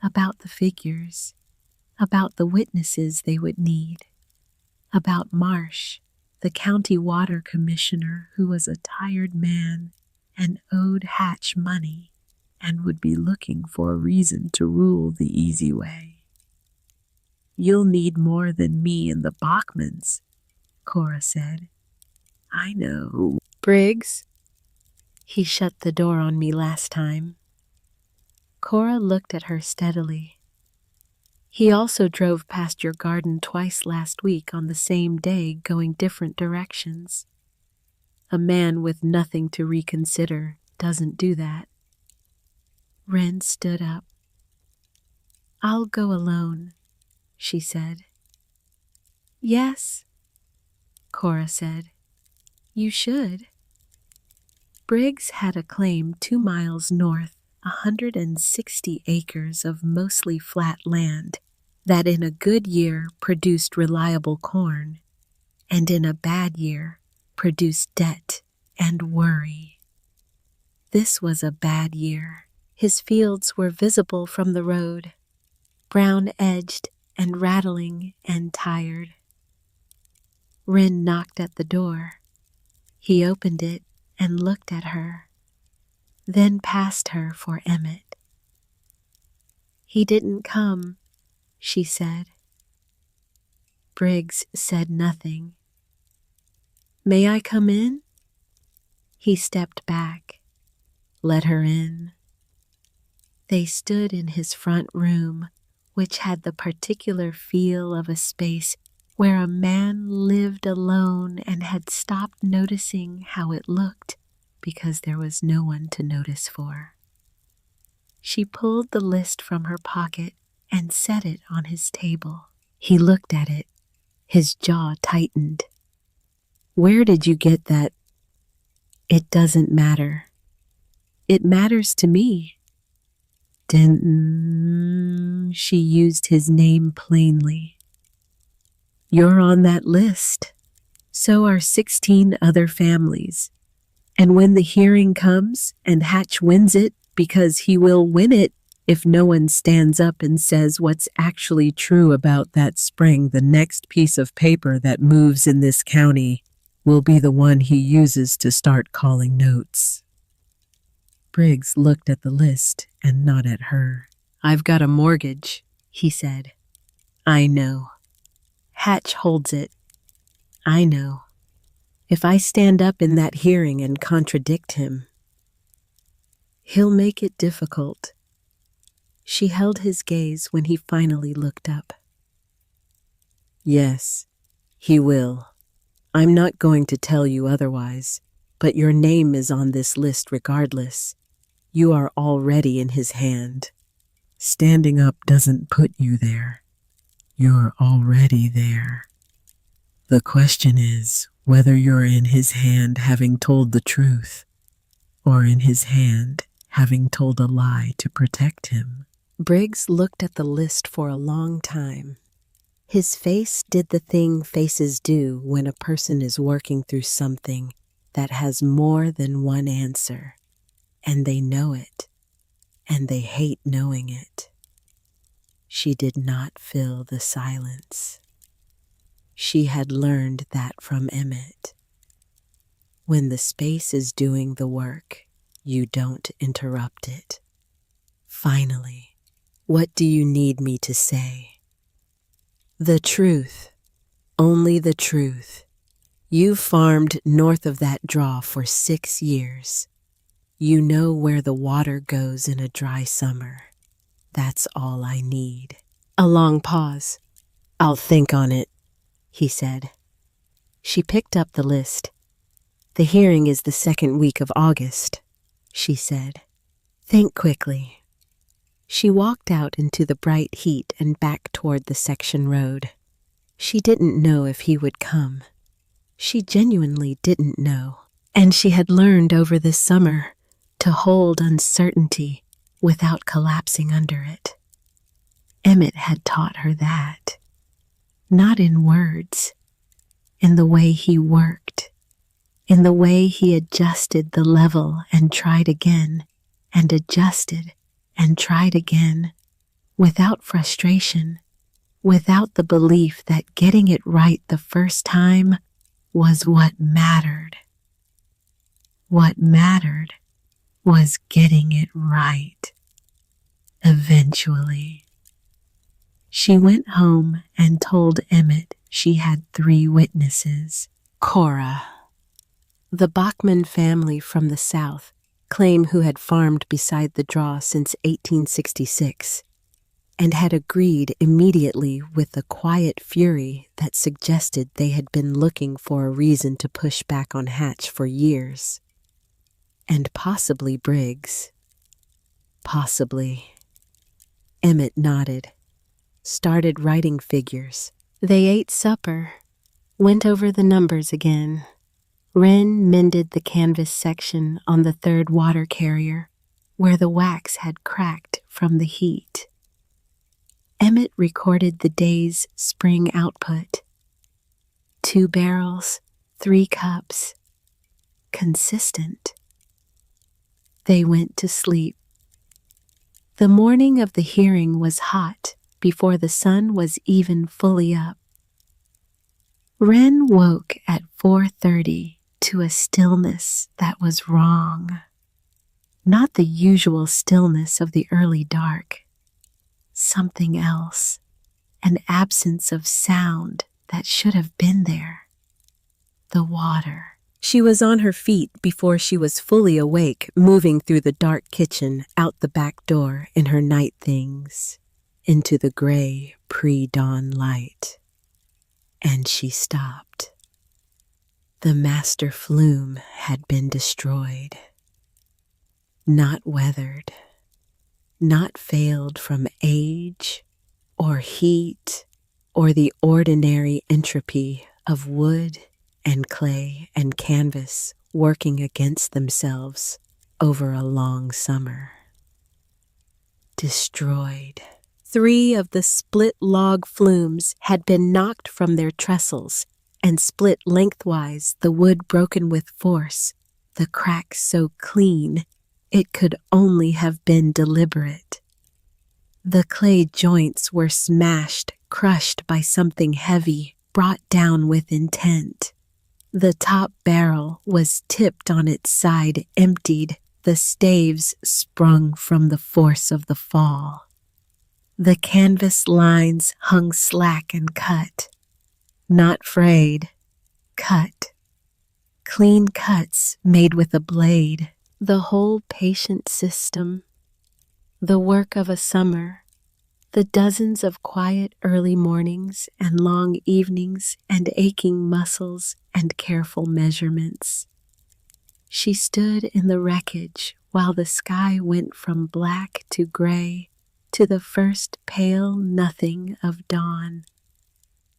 About the figures, about the witnesses they would need, about Marsh, the county water commissioner who was a tired man and owed Hatch money and would be looking for a reason to rule the easy way. "You'll need more than me and the Bachmans," Cora said. "I know." "Briggs, he shut the door on me last time." Cora looked at her steadily. "He also drove past your garden twice last week on the same day, going different directions. A man with nothing to reconsider doesn't do that." Wren stood up. "I'll go alone," she said. "Yes," Cora said. "You should." Briggs had a claim 2 miles north, 160 acres of mostly flat land that in a good year produced reliable corn, and in a bad year produced debt and worry. This was a bad year. His fields were visible from the road, brown-edged and rattling and tired. Wren knocked at the door. He opened it and looked at her, then past her for Emmett. "He didn't come," she said. Briggs said nothing. "May I come in?" He stepped back, let her in. They stood in his front room, which had the particular feel of a space where a man lived alone and had stopped noticing how it looked because there was no one to notice for. She pulled the list from her pocket and set it on his table. He looked at it. His jaw tightened. "Where did you get that?" "It doesn't matter." "It matters to me." Denton, she used his name plainly. "You're on that list. So are 16 other families. And when the hearing comes and Hatch wins it, because he will win it if no one stands up and says what's actually true about that spring, the next piece of paper that moves in this county will be the one he uses to start calling notes." Briggs looked at the list and not at her. "I've got a mortgage," he said. "I know. Hatch holds it. I know. If I stand up in that hearing and contradict him, he'll make it difficult." She held his gaze when he finally looked up. "Yes, he will. I'm not going to tell you otherwise, but your name is on this list regardless. You are already in his hand. Standing up doesn't put you there. You're already there. The question is whether you're in his hand having told the truth, or in his hand having told a lie to protect him." Briggs looked at the list for a long time. His face did the thing faces do when a person is working through something that has more than one answer, and they know it, and they hate knowing it. She did not fill the silence. She had learned that from Emmett. When the space is doing the work, you don't interrupt it. "Finally, what do you need me to say?" "The truth. Only the truth. You farmed north of that draw for 6 years. You know where the water goes in a dry summer. That's all I need." A long pause. "I'll think on it," he said. She picked up the list. "The hearing is the 2nd week of August," she said. "Think quickly." She walked out into the bright heat and back toward the section road. She didn't know if he would come. She genuinely didn't know. And she had learned over this summer to hold uncertainty without collapsing under it. Emmett had taught her that. Not in words, in the way he worked, in the way he adjusted the level and tried again, and adjusted and tried again, without frustration, without the belief that getting it right the first time was what mattered. What mattered was getting it right. Eventually, she went home and told Emmett she had 3 witnesses. Cora, the Bachman family from the South, claim who had farmed beside the draw since 1866 and had agreed immediately with the quiet fury that suggested they had been looking for a reason to push back on Hatch for years. And possibly Briggs. Possibly. Emmett nodded, started writing figures. They ate supper, went over the numbers again. Wren mended the canvas section on the 3rd water carrier, where the wax had cracked from the heat. Emmett recorded the day's spring output. 2 barrels, 3 cups. Consistent. They went to sleep. The morning of the hearing was hot before the sun was even fully up. Wren woke at 4:30 to a stillness that was wrong. Not the usual stillness of the early dark. Something else, an absence of sound that should have been there. The water. She was on her feet before she was fully awake, moving through the dark kitchen, out the back door in her night things, into the gray pre-dawn light. And she stopped. The master flume had been destroyed. Not weathered. Not failed from age or heat or the ordinary entropy of wood and clay and canvas working against themselves over a long summer. Destroyed. 3 of the split log flumes had been knocked from their trestles and split lengthwise, the wood broken with force, the cracks so clean it could only have been deliberate. The clay joints were smashed, crushed by something heavy, brought down with intent. The top barrel was tipped on its side, emptied, the staves sprung from the force of the fall. The canvas lines hung slack and cut. Not frayed, cut. Clean cuts made with a blade. The whole patient system. The work of a summer. The dozens of quiet early mornings and long evenings and aching muscles and careful measurements. She stood in the wreckage while the sky went from black to gray to the first pale nothing of dawn,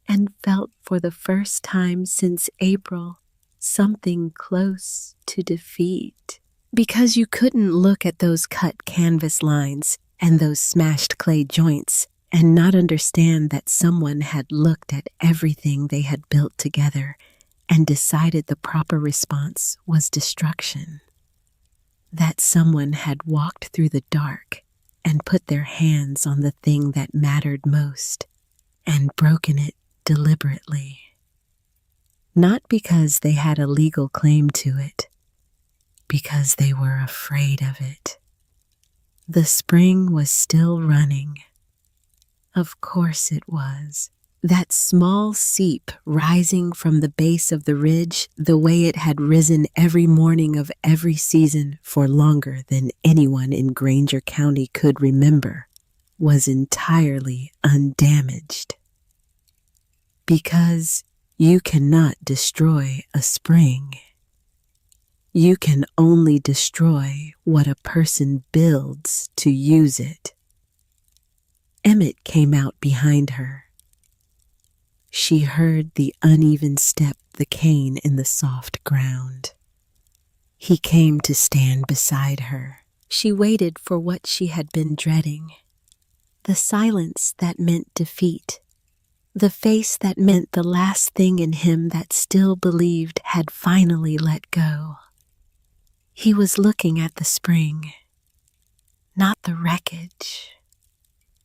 and felt for the first time since April something close to defeat. Because you couldn't look at those cut canvas lines and those smashed clay joints and not understand that someone had looked at everything they had built together and decided the proper response was destruction. That someone had walked through the dark and put their hands on the thing that mattered most and broken it deliberately. Not because they had a legal claim to it, because they were afraid of it. The spring was still running. Of course it was. That small seep rising from the base of the ridge the way it had risen every morning of every season for longer than anyone in Granger County could remember was entirely undamaged. Because you cannot destroy a spring. You can only destroy what a person builds to use it. Emmett came out behind her. She heard the uneven step the cane in the soft ground. He came to stand beside her. She waited for what she had been dreading. The silence that meant defeat. The face that meant the last thing in him that still believed had finally let go. He was looking at the spring, not the wreckage,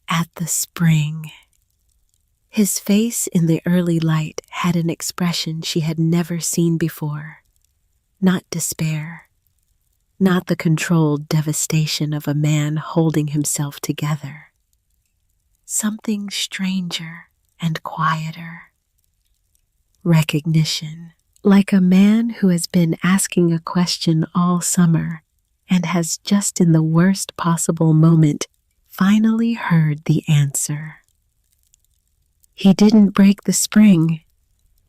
at the spring. His face in the early light had an expression she had never seen before, not despair, not the controlled devastation of a man holding himself together. Something stranger and quieter. Recognition, like a man who has been asking a question all summer and has just in the worst possible moment finally heard the answer. "He didn't break the spring,"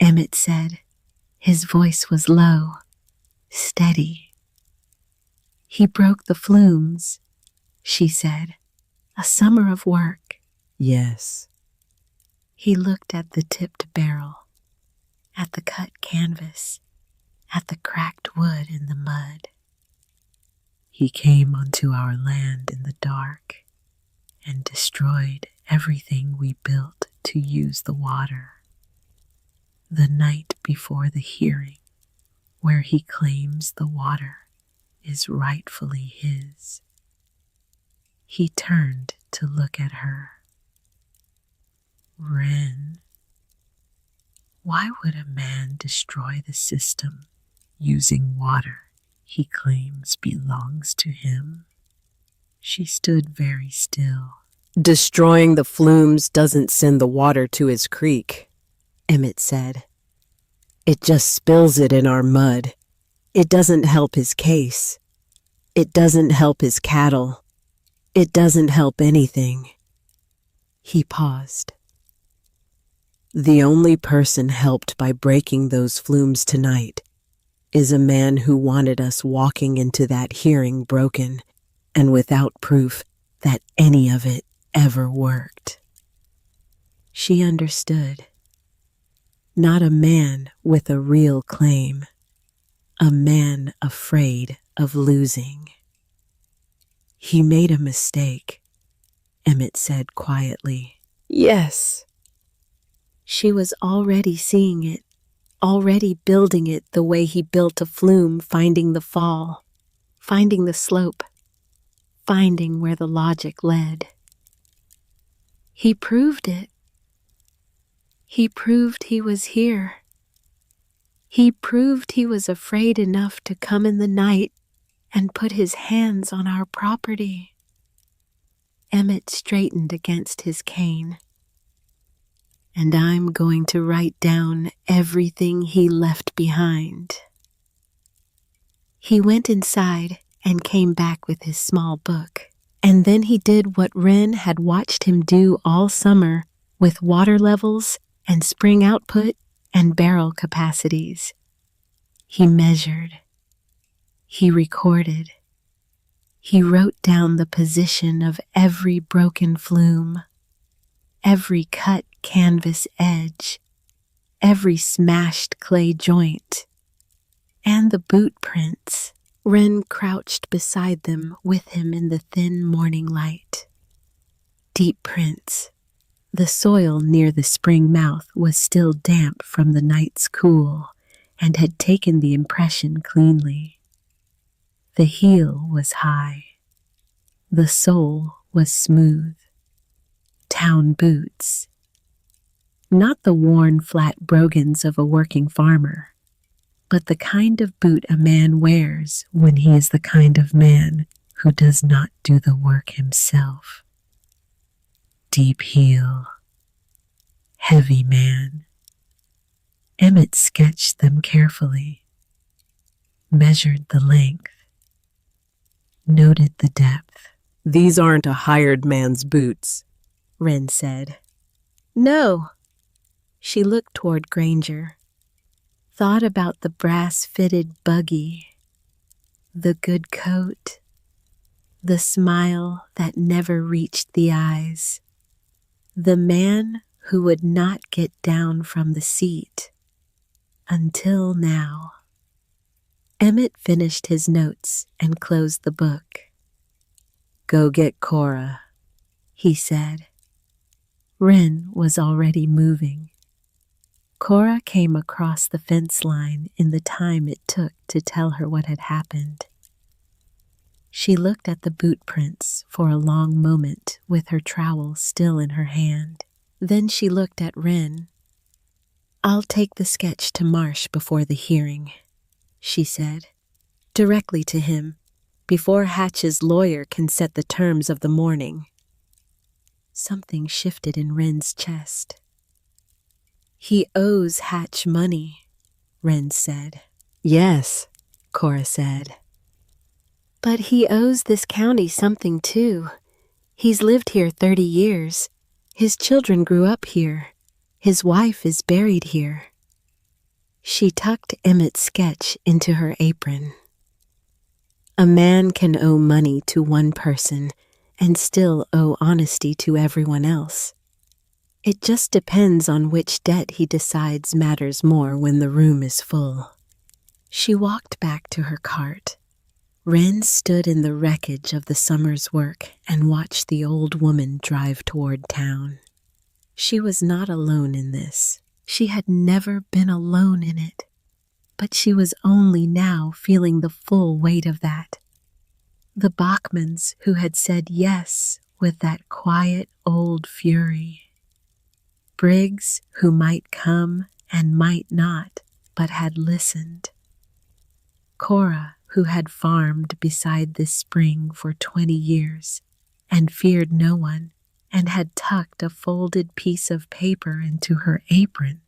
Emmett said. His voice was low, steady. "He broke the flumes," she said. "A summer of work." Yes. He looked at the tipped barrel, at the cut canvas, at the cracked wood in the mud. He came onto our land in the dark and destroyed everything we built to use the water. The night before the hearing, where he claims the water is rightfully his. He turned to look at her. "Wren, why would a man destroy the system using water he claims belongs to him?" She stood very still. "Destroying the flumes doesn't send the water to his creek," Emmett said. "It just spills it in our mud. It doesn't help his case. It doesn't help his cattle. It doesn't help anything." He paused. "The only person helped by breaking those flumes tonight is a man who wanted us walking into that hearing broken and without proof that any of it ever worked." She understood. Not a man with a real claim, a man afraid of losing. "He made a mistake," Emmett said quietly. "Yes." She was already seeing it, already building it the way he built a flume, finding the fall, finding the slope, finding where the logic led. He proved it. He proved he was here. He proved he was afraid enough to come in the night and put his hands on our property. Emmett straightened against his cane. "And I'm going to write down everything he left behind." He went inside and came back with his small book. And then he did what Wren had watched him do all summer with water levels and spring output and barrel capacities. He measured. He recorded. He wrote down the position of every broken flume, every cut canvas edge, every smashed clay joint, and the boot prints. Wren crouched beside them with him in the thin morning light. Deep prints. The soil near the spring mouth was still damp from the night's cool and had taken the impression cleanly. The heel was high. The sole was smooth. Town boots. Not the worn flat brogans of a working farmer, but the kind of boot a man wears when he is the kind of man who does not do the work himself. Deep heel. Heavy man. Emmett sketched them carefully, measured the length, noted the depth. "These aren't a hired man's boots," Wren said. "No." She looked toward Granger, thought about the brass-fitted buggy, the good coat, the smile that never reached the eyes, the man who would not get down from the seat until now. Emmett finished his notes and closed the book. "Go get Cora," he said. Wren was already moving. Cora came across the fence line in the time it took to tell her what had happened. She looked at the boot prints for a long moment with her trowel still in her hand. Then she looked at Wren. "I'll take the sketch to Marsh before the hearing," she said, directly to him, before Hatch's lawyer can set the terms of the mourning. Something shifted in Wren's chest. "He owes Hatch money," Wren said. "Yes," Cora said. "But he owes this county something too. He's lived here 30 years. His children grew up here. His wife is buried here." She tucked Emmett's sketch into her apron. "A man can owe money to one person and still owe honesty to everyone else. It just depends on which debt he decides matters more when the room is full." She walked back to her cart. Wren stood in the wreckage of the summer's work and watched the old woman drive toward town. She was not alone in this. She had never been alone in it. But she was only now feeling the full weight of that. The Bachmans who had said yes with that quiet old fury. Briggs who might come and might not, but had listened. Cora who had farmed beside this spring for 20 years and feared no one, and had tucked a folded piece of paper into her apron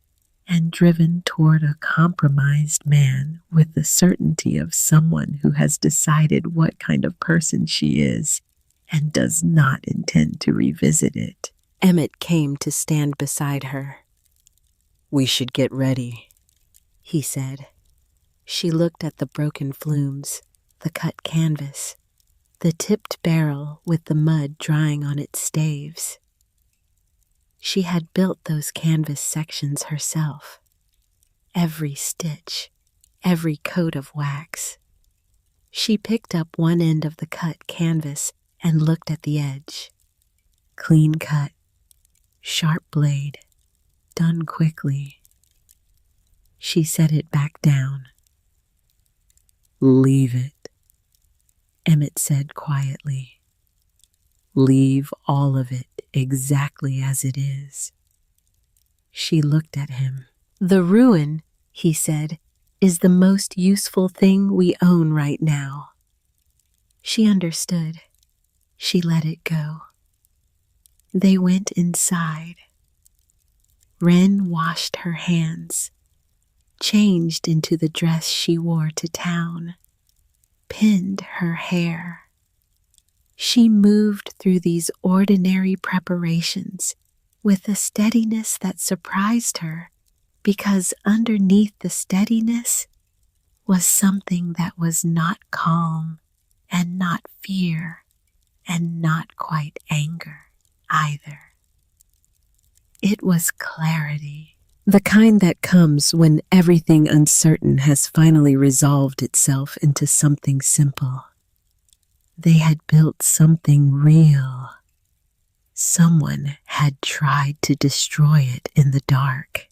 and driven toward a compromised man with the certainty of someone who has decided what kind of person she is and does not intend to revisit it. Emmett came to stand beside her. "We should get ready," he said. She looked at the broken flumes, the cut canvas, the tipped barrel with the mud drying on its staves. She had built those canvas sections herself. Every stitch, every coat of wax. She picked up one end of the cut canvas and looked at the edge. Clean cut, sharp blade, done quickly. She set it back down. "Leave it," Emmett said quietly. "Leave all of it exactly as it is." She looked at him. "The ruin," he said, "is the most useful thing we own right now." She understood. She let it go. They went inside. Wren washed her hands, changed into the dress she wore to town, pinned her hair. She moved through these ordinary preparations with a steadiness that surprised her, because underneath the steadiness was something that was not calm and not fear and not quite anger either. It was clarity, the kind that comes when everything uncertain has finally resolved itself into something simple. They had built something real. Someone had tried to destroy it in the dark,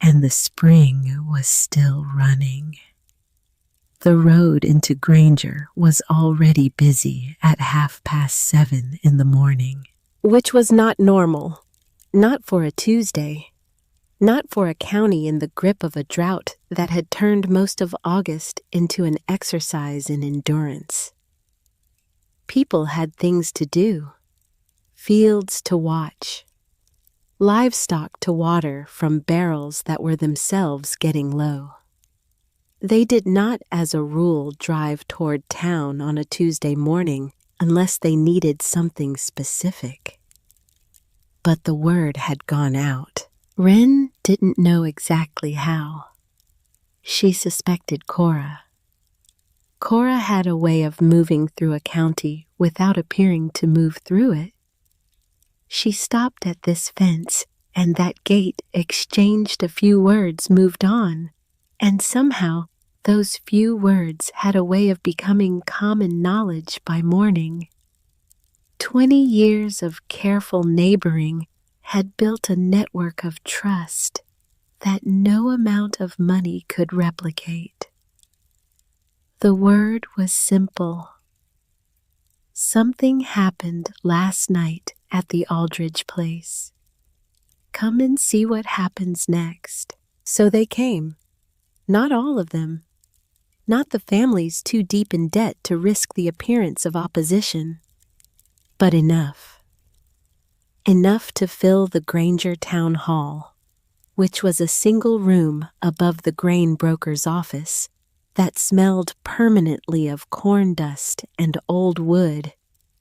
and the spring was still running. The road into Granger was already busy at 7:30 in the morning, which was not normal, not for a Tuesday, not for a county in the grip of a drought that had turned most of August into an exercise in endurance. People had things to do, fields to watch, livestock to water from barrels that were themselves getting low. They did not, as a rule, drive toward town on a Tuesday morning unless they needed something specific. But the word had gone out. Wren didn't know exactly how. She suspected Cora. Cora had a way of moving through a county without appearing to move through it. She stopped at this fence, and that gate exchanged a few words, moved on, and somehow those few words had a way of becoming common knowledge by morning. 20 years of careful neighboring had built a network of trust that no amount of money could replicate. The word was simple. Something happened last night at the Aldridge place. Come and see what happens next. So they came. Not all of them. not the families too deep in debt to risk the appearance of opposition, but enough. Enough to fill the Granger Town Hall, which was a single room above the grain broker's office that smelled permanently of corn dust and old wood,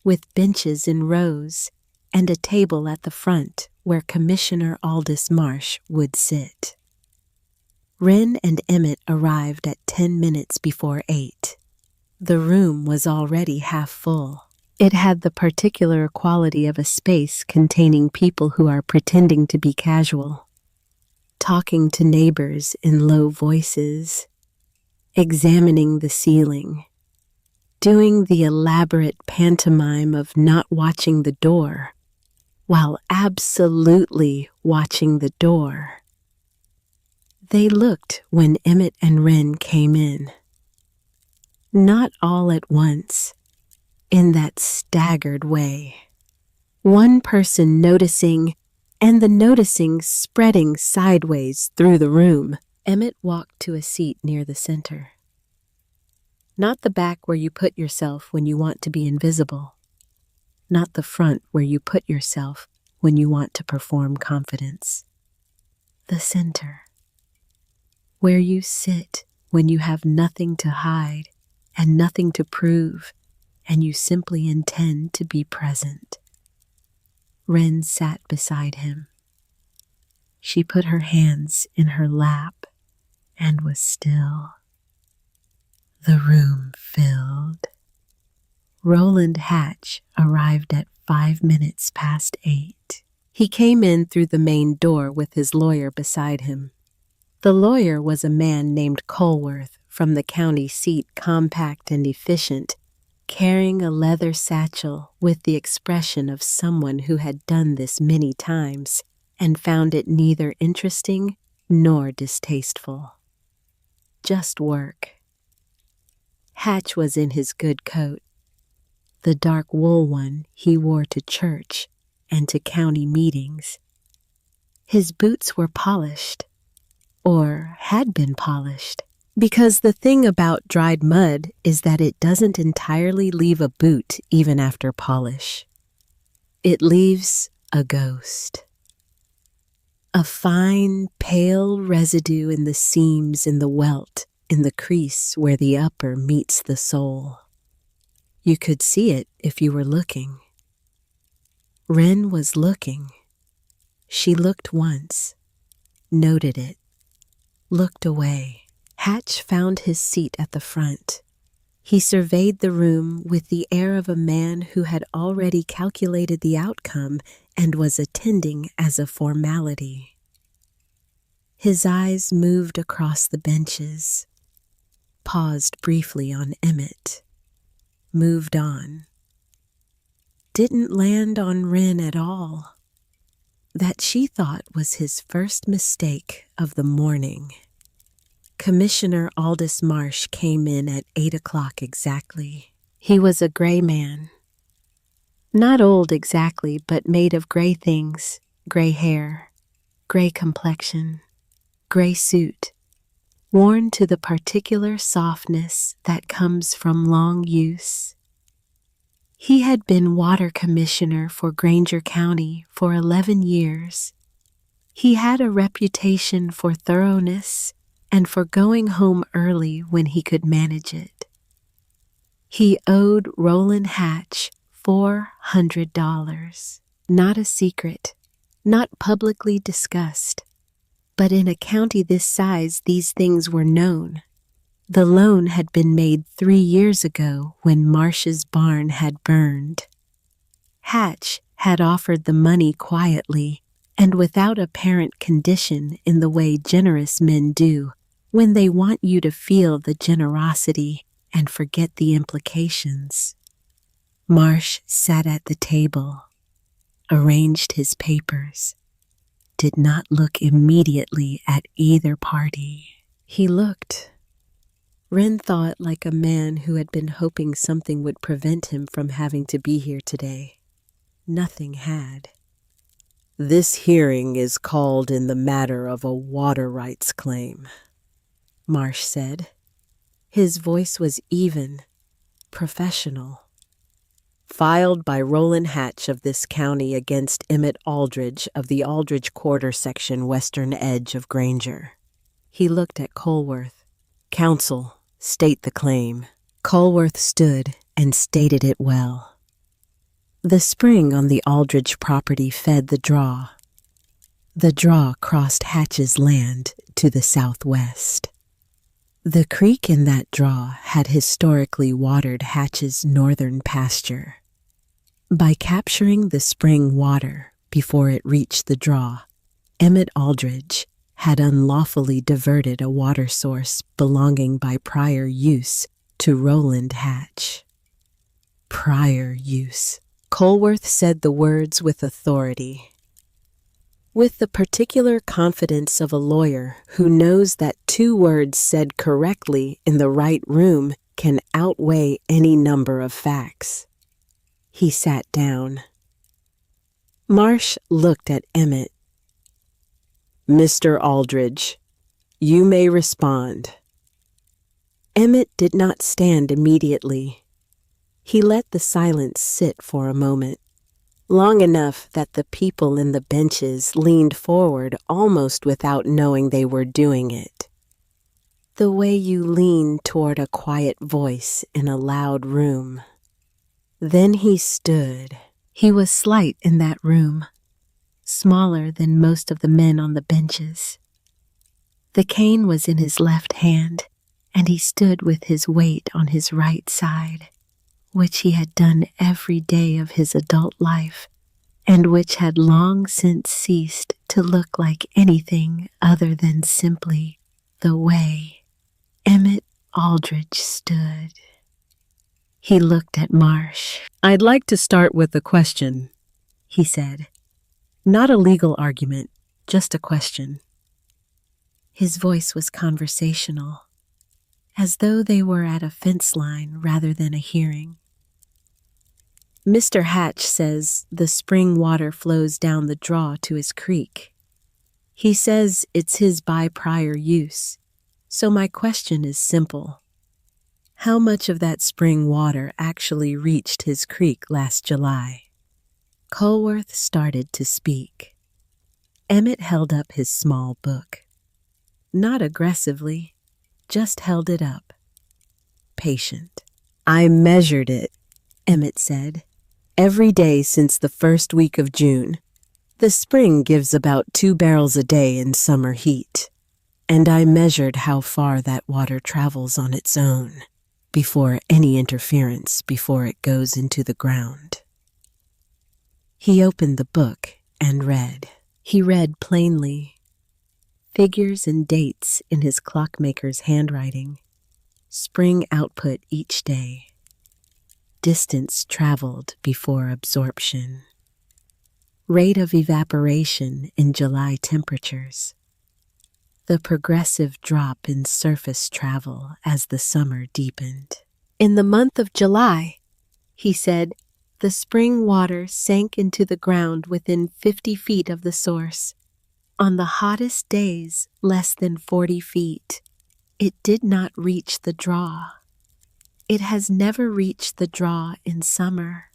with benches in rows and a table at the front where Commissioner Aldous Marsh would sit. Wren and Emmett arrived at 10 minutes before 8. The room was already half full. It had the particular quality of a space containing people who are pretending to be casual, talking to neighbors in low voices, examining the ceiling, doing the elaborate pantomime of not watching the door, while absolutely watching the door. They looked when Emmett and Wren came in. Not all at once, in that staggered way. One person noticing, and the noticing spreading sideways through the room. Emmett walked to a seat near the center. Not the back where you put yourself when you want to be invisible. Not the front where you put yourself when you want to perform confidence. The center. Where you sit when you have nothing to hide and nothing to prove, and you simply intend to be present. Wren sat beside him. She put her hands in her lap and was still. The room filled. Roland Hatch arrived at 5 minutes past 8. He came in through the main door with his lawyer beside him. The lawyer was a man named Colworth from the county seat, compact and efficient, carrying a leather satchel with the expression of someone who had done this many times and found it neither interesting nor distasteful. Just work. Hatch was in his good coat, the dark wool one he wore to church and to county meetings. His boots were polished, or had been polished, because the thing about dried mud is that it doesn't entirely leave a boot even after polish. It leaves a ghost. A fine, pale residue in the seams, in the welt, in the crease where the upper meets the sole. You could see it if you were looking. Wren was looking. She looked once, noted it, looked away. Hatch found his seat at the front. He surveyed the room with the air of a man who had already calculated the outcome and was attending as a formality. His eyes moved across the benches, paused briefly on Emmett, moved on. Didn't land on Wren at all. That, she thought, was his first mistake of the morning. Commissioner Aldous Marsh came in at 8 o'clock exactly. He was a gray man. Not old exactly, but made of gray things, gray hair, gray complexion, gray suit, worn to the particular softness that comes from long use. He had been water commissioner for Granger County for 11 years. He had a reputation for thoroughness and for going home early when he could manage it. He owed Roland Hatch $400. Not a secret, not publicly discussed, but in a county this size these things were known. The loan had been made 3 years ago when Marsh's barn had burned. Hatch had offered the money quietly and without apparent condition in the way generous men do when they want you to feel the generosity and forget the implications. Marsh sat at the table, arranged his papers, did not look immediately at either party. He looked, Wren thought, like a man who had been hoping something would prevent him from having to be here today. Nothing had. This hearing is called in the matter of a water rights claim, Marsh said. His voice was even, professional. Filed by Roland Hatch of this county against Emmett Aldridge of the Aldridge Quarter Section western edge of Granger. He looked at Colworth. Counsel, state the claim. Colworth stood and stated it well. The spring on the Aldridge property fed the draw. The draw crossed Hatch's land to the southwest. The creek in that draw had historically watered Hatch's northern pasture. By capturing the spring water before it reached the draw, Emmett Aldridge had unlawfully diverted a water source belonging by prior use to Roland Hatch. Prior use. Colworth said the words with authority. With the particular confidence of a lawyer who knows that 2 words said correctly in the right room can outweigh any number of facts. He sat down. Marsh looked at Emmett. Mr. Aldridge, you may respond. Emmett did not stand immediately. He let the silence sit for a moment, long enough that the people in the benches leaned forward almost without knowing they were doing it. The way you lean toward a quiet voice in a loud room. Then he stood. He was slight in that room, smaller than most of the men on the benches. The cane was in his left hand, and he stood with his weight on his right side, which he had done every day of his adult life, and which had long since ceased to look like anything other than simply the way Emmett Aldridge stood. He looked at Marsh. I'd like to start with a question, he said. Not a legal argument, just a question. His voice was conversational, as though they were at a fence line rather than a hearing. Mr. Hatch says the spring water flows down the draw to his creek. He says it's his by prior use, so my question is simple. How much of that spring water actually reached his creek last July? Colworth started to speak. Emmett held up his small book. Not aggressively, just held it up. Patient. I measured it, Emmett said. Every day since the first week of June. The spring gives about 2 barrels a day in summer heat. And I measured how far that water travels on its own, before any interference, before it goes into the ground. He opened the book and read. He read plainly. Figures and dates in his clockmaker's handwriting. Spring output each day. Distance traveled before absorption. Rate of evaporation in July temperatures. The progressive drop in surface travel as the summer deepened. In the month of July, he said, the spring water sank into the ground within 50 feet of the source. On the hottest days, less than 40 feet. It did not reach the draw. It has never reached the draw in summer.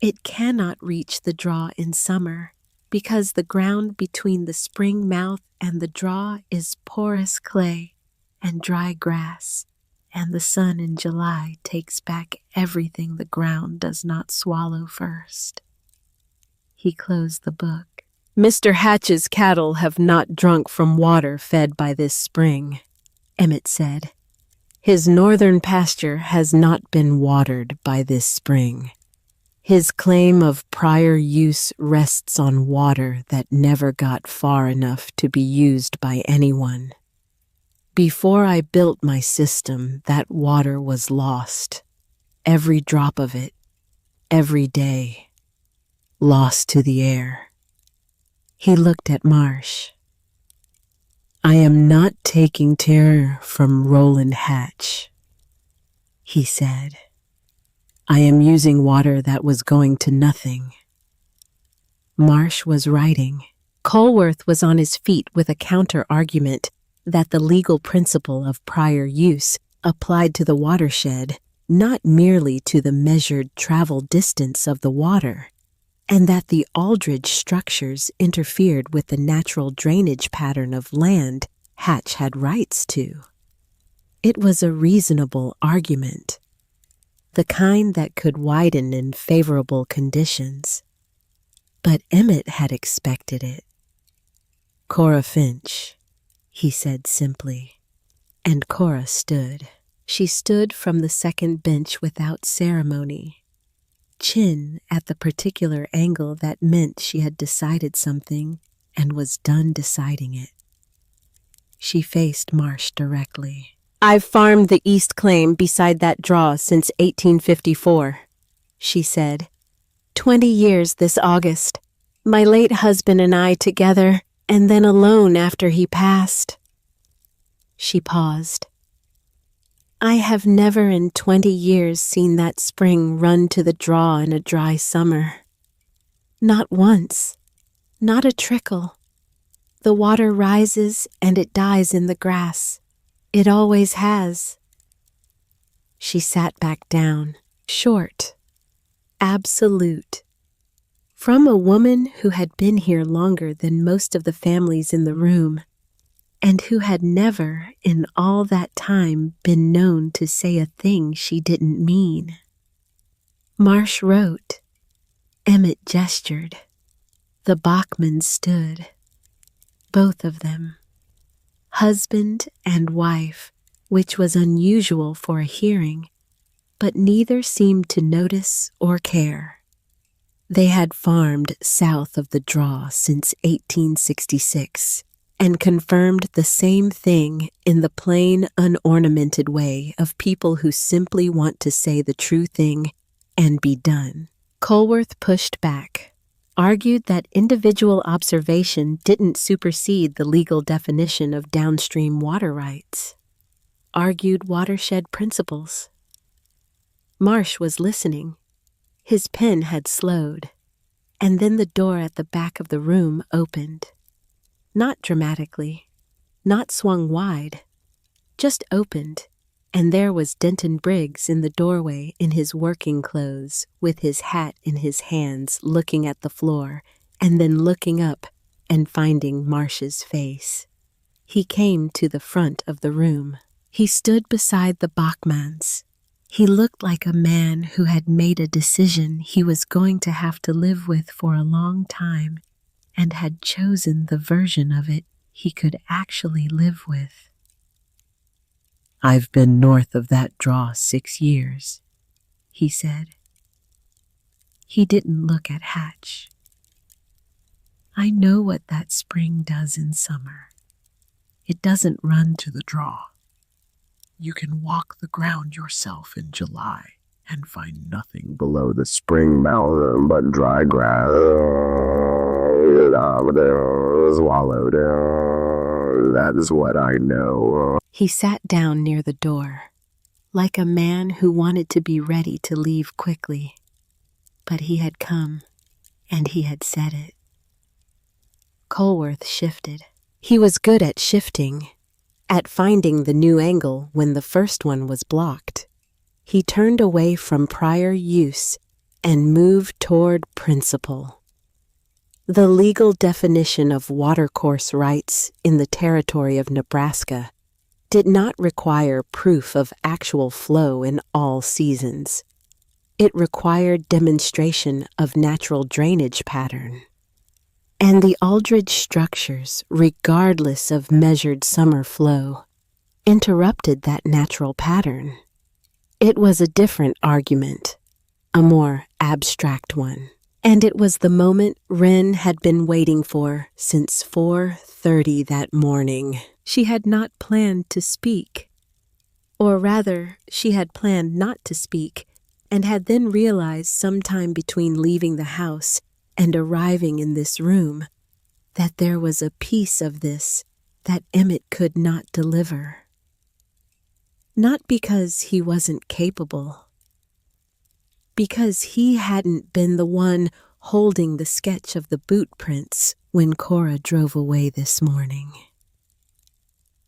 It cannot reach the draw in summer because the ground between the spring mouth and the draw is porous clay and dry grass, and the sun in July takes back everything the ground does not swallow first. He closed the book. Mr. Hatch's cattle have not drunk from water fed by this spring, Emmett said. His northern pasture has not been watered by this spring. His claim of prior use rests on water that never got far enough to be used by anyone. Before I built my system, that water was lost. Every drop of it, every day, lost to the air. He looked at Marsh. I am not taking terror from Roland Hatch, he said. I am using water that was going to nothing. Marsh was writing. Colworth was on his feet with a counter-argument that the legal principle of prior use applied to the watershed, not merely to the measured travel distance of the water, and that the Aldridge structures interfered with the natural drainage pattern of land Hatch had rights to. It was a reasonable argument, the kind that could widen in favorable conditions. But Emmett had expected it. "Cora Finch," he said simply, and Cora stood. She stood from the second bench without ceremony, chin at the particular angle that meant she had decided something and was done deciding it. She faced Marsh directly. "I've farmed the East Claim beside that draw since 1854, she said. 20 years this August. My late husband and I together, and then alone after he passed." She paused. "I have never in 20 years seen that spring run to the draw in a dry summer. Not once, not a trickle. The water rises and it dies in the grass. It always has." She sat back down, short, absolute. From a woman who had been here longer than most of the families in the room, and who had never, in all that time, been known to say a thing she didn't mean. Marsh wrote. Emmett gestured. The Bachmans stood. Both of them. Husband and wife, which was unusual for a hearing, but neither seemed to notice or care. They had farmed south of the draw since 1866 and confirmed the same thing in the plain, unornamented way of people who simply want to say the true thing and be done. Colworth pushed back, argued that individual observation didn't supersede the legal definition of downstream water rights, argued watershed principles. Marsh was listening. His pen had slowed, and then the door at the back of the room opened. Not dramatically, not swung wide, just opened, and there was Denton Briggs in the doorway in his working clothes, with his hat in his hands, looking at the floor, and then looking up and finding Marsh's face. He came to the front of the room. He stood beside the Bachmans. He looked like a man who had made a decision he was going to have to live with for a long time and had chosen the version of it he could actually live with. "I've been north of that draw 6 years, he said. He didn't look at Hatch. "I know what that spring does in summer. It doesn't run to the draw. You can walk the ground yourself in July and find nothing below the spring mountain but dry grass swallowed. That is what I know." He sat down near the door, like a man who wanted to be ready to leave quickly. But he had come, and he had said it. Colworth shifted. He was good at shifting, at finding the new angle when the first one was blocked. He turned away from prior use and moved toward principle. The legal definition of watercourse rights in the territory of Nebraska did not require proof of actual flow in all seasons. It required demonstration of natural drainage pattern. And the Aldridge structures, regardless of measured summer flow, interrupted that natural pattern. It was a different argument, a more abstract one. And it was the moment Wren had been waiting for since 4:30 that morning. She had not planned to speak. Or rather, she had planned not to speak, and had then realized sometime between leaving the house and arriving in this room that there was a piece of this that Emmett could not deliver. Not because he wasn't capable, because he hadn't been the one holding the sketch of the boot prints when Cora drove away this morning.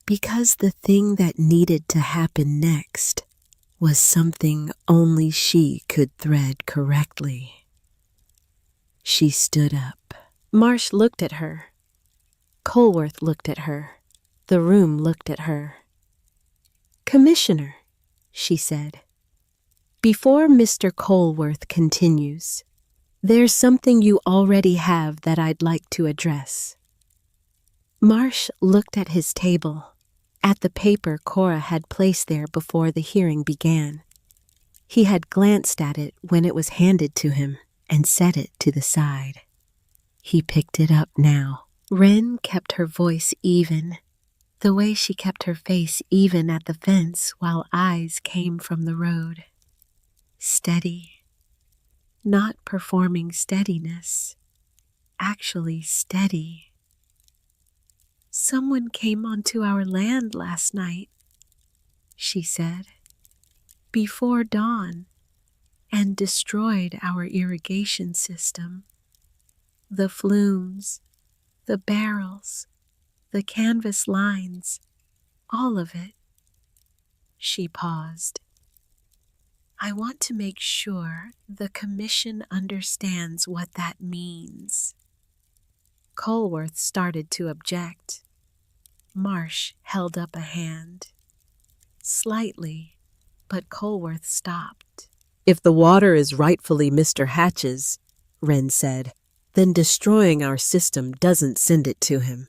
because the thing that needed to happen next was something only she could thread correctly. She stood up. Marsh looked at her. Colworth looked at her. The room looked at her. "Commissioner," she said, "before Mr. Colworth continues, there's something you already have that I'd like to address." Marsh looked at his table, at the paper Cora had placed there before the hearing began. He had glanced at it when it was handed to him and set it to the side. He picked it up now. Wren kept her voice even, the way she kept her face even at the fence while eyes came from the road. Steady. Not performing steadiness. Actually steady. "Someone came onto our land last night," she said, "before dawn, and destroyed our irrigation system. The flumes, the barrels, the canvas lines, all of it." She paused. "I want to make sure the commission understands what that means." Colworth started to object. Marsh held up a hand. Slightly, but Colworth stopped. "If the water is rightfully Mr. Hatch's," Wren said, "then destroying our system doesn't send it to him.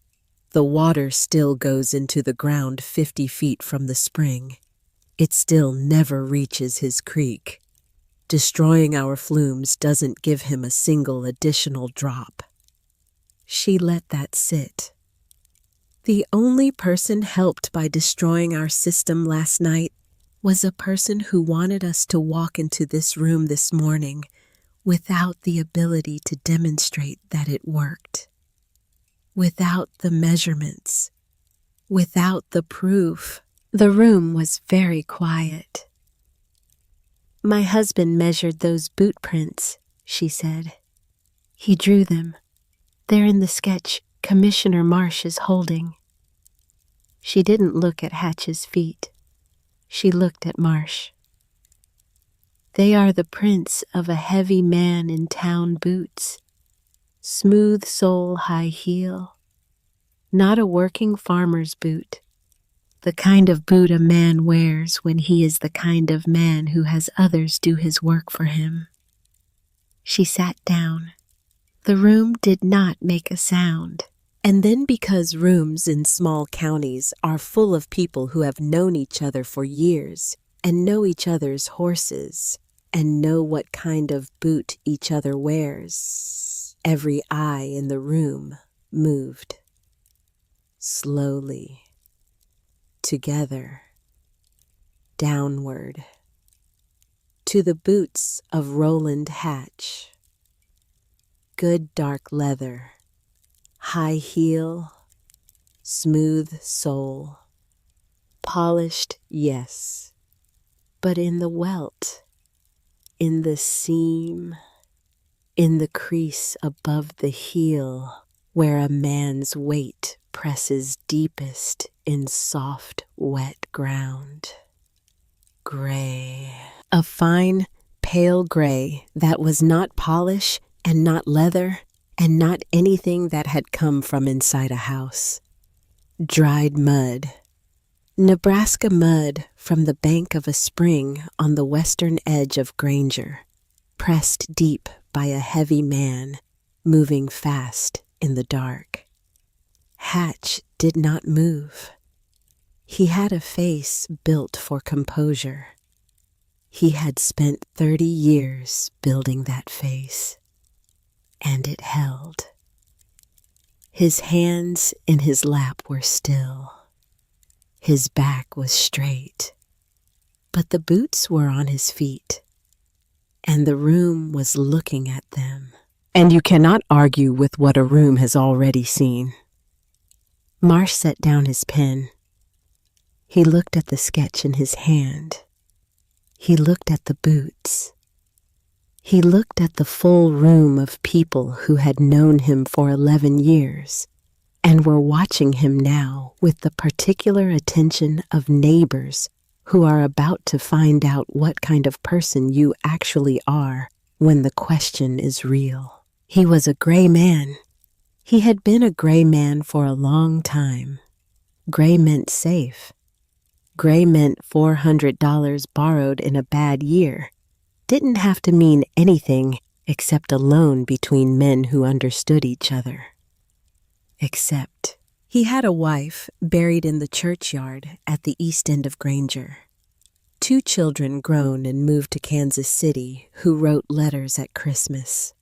The water still goes into the ground 50 feet from the spring. It still never reaches his creek. Destroying our flumes doesn't give him a single additional drop." She let that sit. "The only person helped by destroying our system last night was a person who wanted us to walk into this room this morning without the ability to demonstrate that it worked. Without the measurements. Without the proof." The room was very quiet. "My husband measured those boot prints," she said. "He drew them. They're in the sketch Commissioner Marsh is holding." She didn't look at Hatch's feet. She looked at Marsh. "They are the prints of a heavy man in town boots. Smooth sole high heel. Not a working farmer's boot. The kind of boot a man wears when he is the kind of man who has others do his work for him." She sat down. The room did not make a sound. And then, because rooms in small counties are full of people who have known each other for years and know each other's horses and know what kind of boot each other wears, every eye in the room moved. Slowly. Together. Downward. To the boots of Roland Hatch. Good dark leather. High heel. Smooth sole. Polished, yes. But in the welt. In the seam. In the crease above the heel, where a man's weight presses deepest in soft, wet ground. Gray. A fine, pale gray that was not polish and not leather and not anything that had come from inside a house. Dried mud. Nebraska mud from the bank of a spring on the western edge of Granger, pressed deep by a heavy man moving fast in the dark. Hatch did not move. He had a face built for composure. He had spent 30 years building that face, and it held. His hands in his lap were still. His back was straight, but the boots were on his feet, and the room was looking at them. And you cannot argue with what a room has already seen. Marsh set down his pen. He looked at the sketch in his hand. He looked at the boots. He looked at the full room of people who had known him for 11 years and were watching him now with the particular attention of neighbors who are about to find out what kind of person you actually are when the question is real. He was a gray man. He had been a gray man for a long time. Gray meant safe. Gray meant $400 borrowed in a bad year. Didn't have to mean anything except a loan between men who understood each other. Except he had a wife buried in the churchyard at the east end of Granger. 2 children grown and moved to Kansas City who wrote letters at Christmas.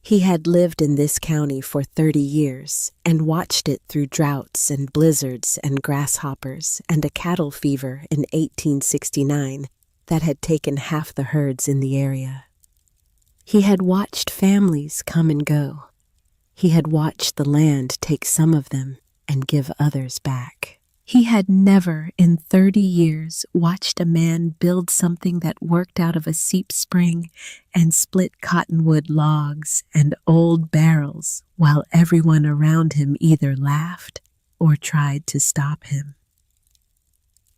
He had lived in this county for 30 years and watched it through droughts and blizzards and grasshoppers and a cattle fever in 1869 that had taken half the herds in the area. He had watched families come and go. He had watched the land take some of them and give others back. He had never in 30 years watched a man build something that worked out of a seep spring and split cottonwood logs and old barrels while everyone around him either laughed or tried to stop him.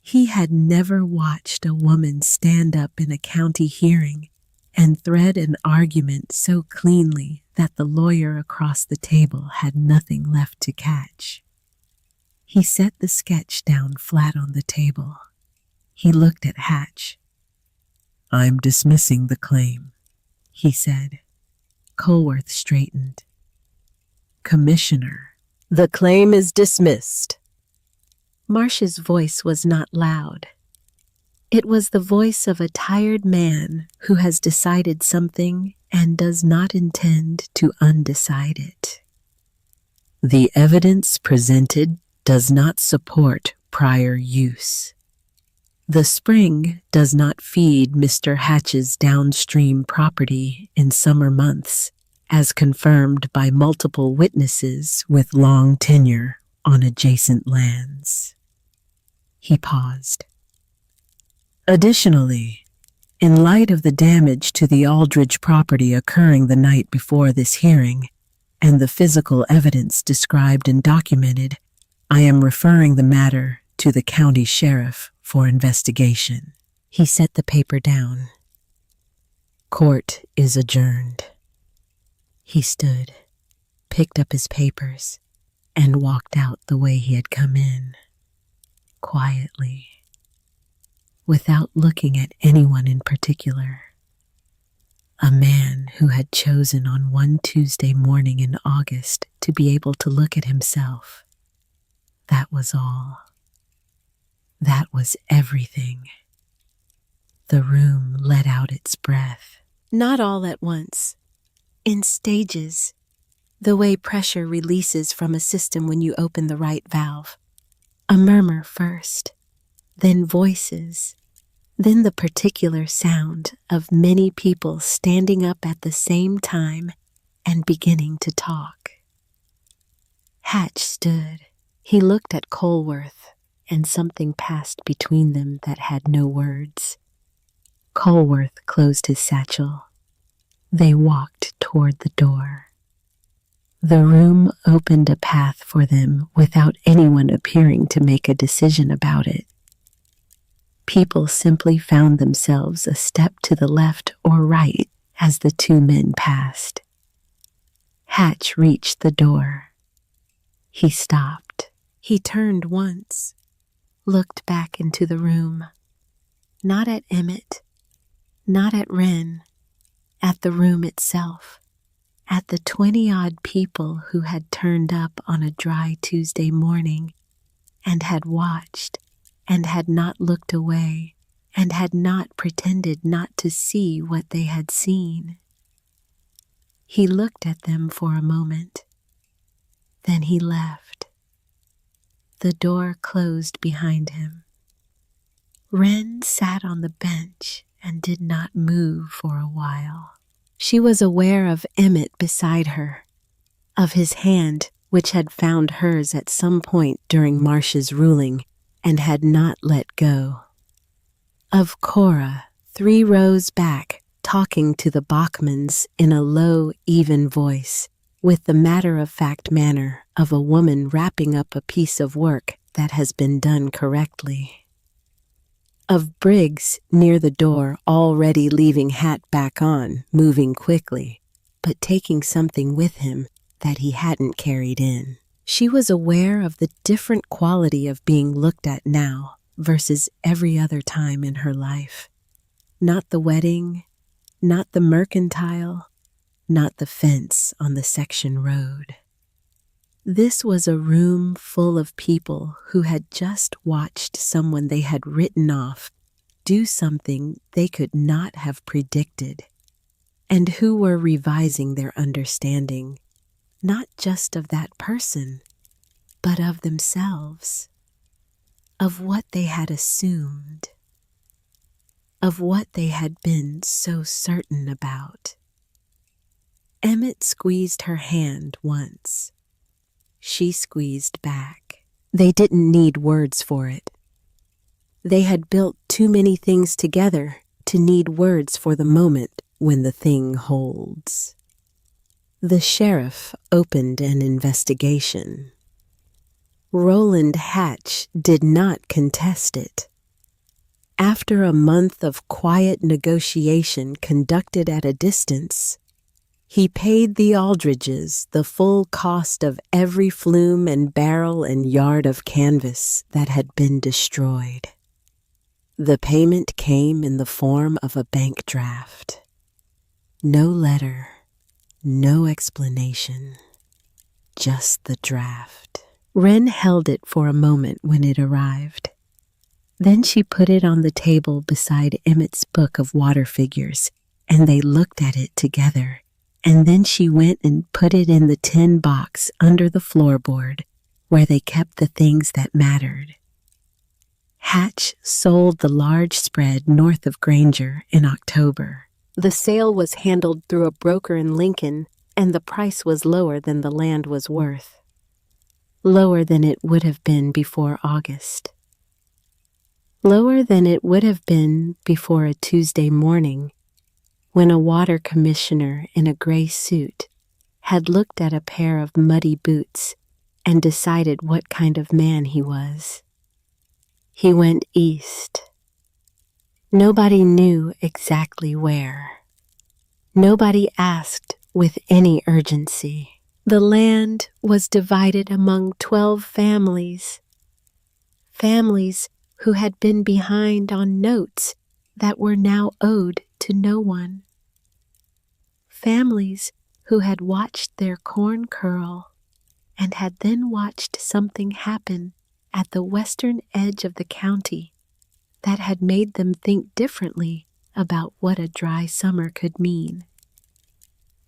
He had never watched a woman stand up in a county hearing and thread an argument so cleanly that the lawyer across the table had nothing left to catch. He set the sketch down flat on the table. He looked at Hatch. "I'm dismissing the claim," he said. Colworth straightened. "Commissioner, the claim is dismissed." Marsh's voice was not loud. It was the voice of a tired man who has decided something and does not intend to undecide it. "The evidence presented does not support prior use. The spring does not feed Mr. Hatch's downstream property in summer months, as confirmed by multiple witnesses with long tenure on adjacent lands." He paused. "Additionally, in light of the damage to the Aldridge property occurring the night before this hearing, and the physical evidence described and documented, I am referring the matter to the county sheriff for investigation." He set the paper down. "Court is adjourned." He stood, picked up his papers, and walked out the way he had come in, quietly, without looking at anyone in particular. A man who had chosen on one Tuesday morning in August to be able to look at himself. That was all. That was everything. The room let out its breath. Not all at once. In stages. The way pressure releases from a system when you open the right valve. A murmur first, then voices, then the particular sound of many people standing up at the same time and beginning to talk. Hatch stood. He looked at Colworth, and something passed between them that had no words. Colworth closed his satchel. They walked toward the door. The room opened a path for them without anyone appearing to make a decision about it. People simply found themselves a step to the left or right as the 2 men passed. Hatch reached the door. He stopped. He turned once, looked back into the room, not at Emmett, not at Wren, at the room itself, at the 20-odd people who had turned up on a dry Tuesday morning and had watched and had not looked away and had not pretended not to see what they had seen. He looked at them for a moment. Then he left. The door closed behind him. Wren sat on the bench and did not move for a while. She was aware of Emmett beside her, of his hand which had found hers at some point during Marsh's ruling and had not let go. Of Cora, 3 rows back, talking to the Bachmans in a low, even voice, with the matter-of-fact manner of a woman wrapping up a piece of work that has been done correctly. Of Briggs near the door, already leaving hat back on, moving quickly, but taking something with him that he hadn't carried in. She was aware of the different quality of being looked at now versus every other time in her life. Not the wedding, not the mercantile, not the fence on the section road. This was a room full of people who had just watched someone they had written off do something they could not have predicted, and who were revising their understanding, not just of that person, but of themselves, of what they had assumed, of what they had been so certain about. Emmett squeezed her hand once. She squeezed back. They didn't need words for it. They had built too many things together to need words for the moment when the thing holds. The sheriff opened an investigation. Roland Hatch did not contest it. After a month of quiet negotiation conducted at a distance, he paid the Aldridges the full cost of every flume and barrel and yard of canvas that had been destroyed. The payment came in the form of a bank draft. No letter, no explanation, just the draft. Wren held it for a moment when it arrived. Then she put it on the table beside Emmett's book of water figures, and they looked at it together. And then she went and put it in the tin box under the floorboard, where they kept the things that mattered. Hatch sold the large spread north of Granger in October. The sale was handled through a broker in Lincoln, and the price was lower than the land was worth. Lower than it would have been before August. Lower than it would have been before a Tuesday morning, when a water commissioner in a gray suit had looked at a pair of muddy boots and decided what kind of man he was. He went east. Nobody knew exactly where. Nobody asked with any urgency. The land was divided among 12 families. Families who had been behind on notes that were now owed to no one. Families who had watched their corn curl and had then watched something happen at the western edge of the county that had made them think differently about what a dry summer could mean.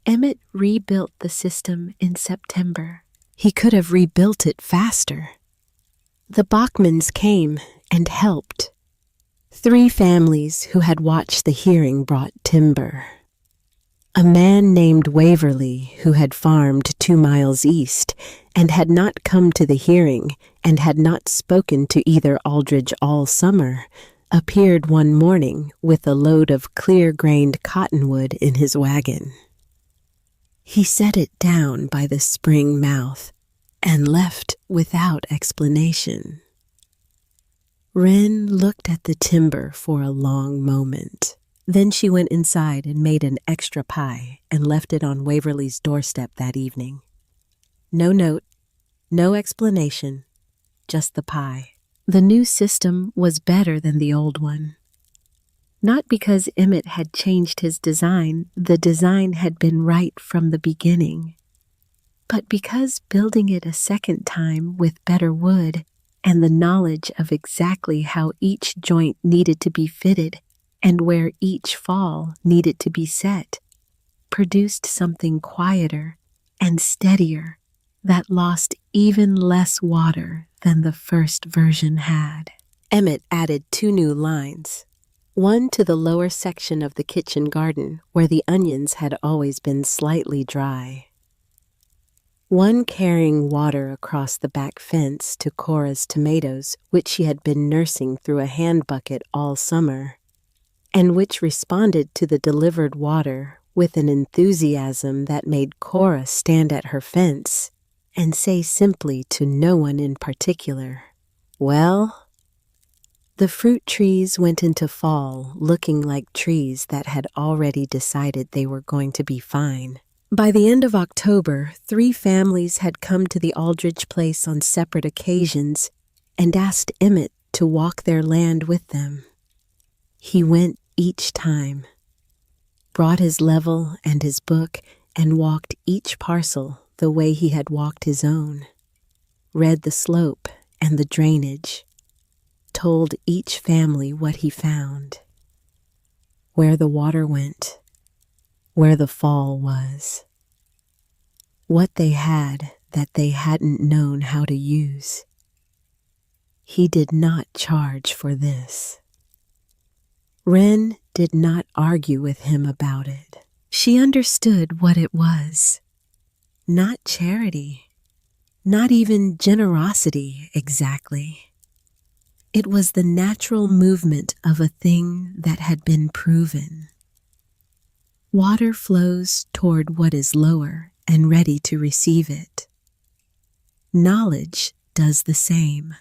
Emmett rebuilt the system in September. He could have rebuilt it faster. The Bachmans came and helped. 3 families who had watched the hearing brought timber. A man named Waverly, who had farmed 2 miles east and had not come to the hearing and had not spoken to either Aldridge all summer, appeared one morning with a load of clear-grained cottonwood in his wagon. He set it down by the spring mouth and left without explanation. Wren looked at the timber for a long moment. Then she went inside and made an extra pie and left it on Waverly's doorstep that evening. No note, no explanation, just the pie. The new system was better than the old one. Not because Emmett had changed his design, the design had been right from the beginning, but because building it a second time with better wood and the knowledge of exactly how each joint needed to be fitted and where each fall needed to be set, produced something quieter and steadier that lost even less water than the first version had. Emmett added 2 new lines, one to the lower section of the kitchen garden where the onions had always been slightly dry, one carrying water across the back fence to Cora's tomatoes, which she had been nursing through a hand bucket all summer, and which responded to the delivered water with an enthusiasm that made Cora stand at her fence and say simply to no one in particular, "Well?" The fruit trees went into fall looking like trees that had already decided they were going to be fine. By the end of October, 3 families had come to the Aldrich place on separate occasions and asked Emmett to walk their land with them. He went each time, brought his level and his book, and walked each parcel the way he had walked his own, read the slope and the drainage, told each family what he found, where the water went, where the fall was, what they had that they hadn't known how to use. He did not charge for this. Wren did not argue with him about it. She understood what it was. Not charity, not even generosity exactly. It was the natural movement of a thing that had been proven. Water flows toward what is lower and ready to receive it. Knowledge does the same.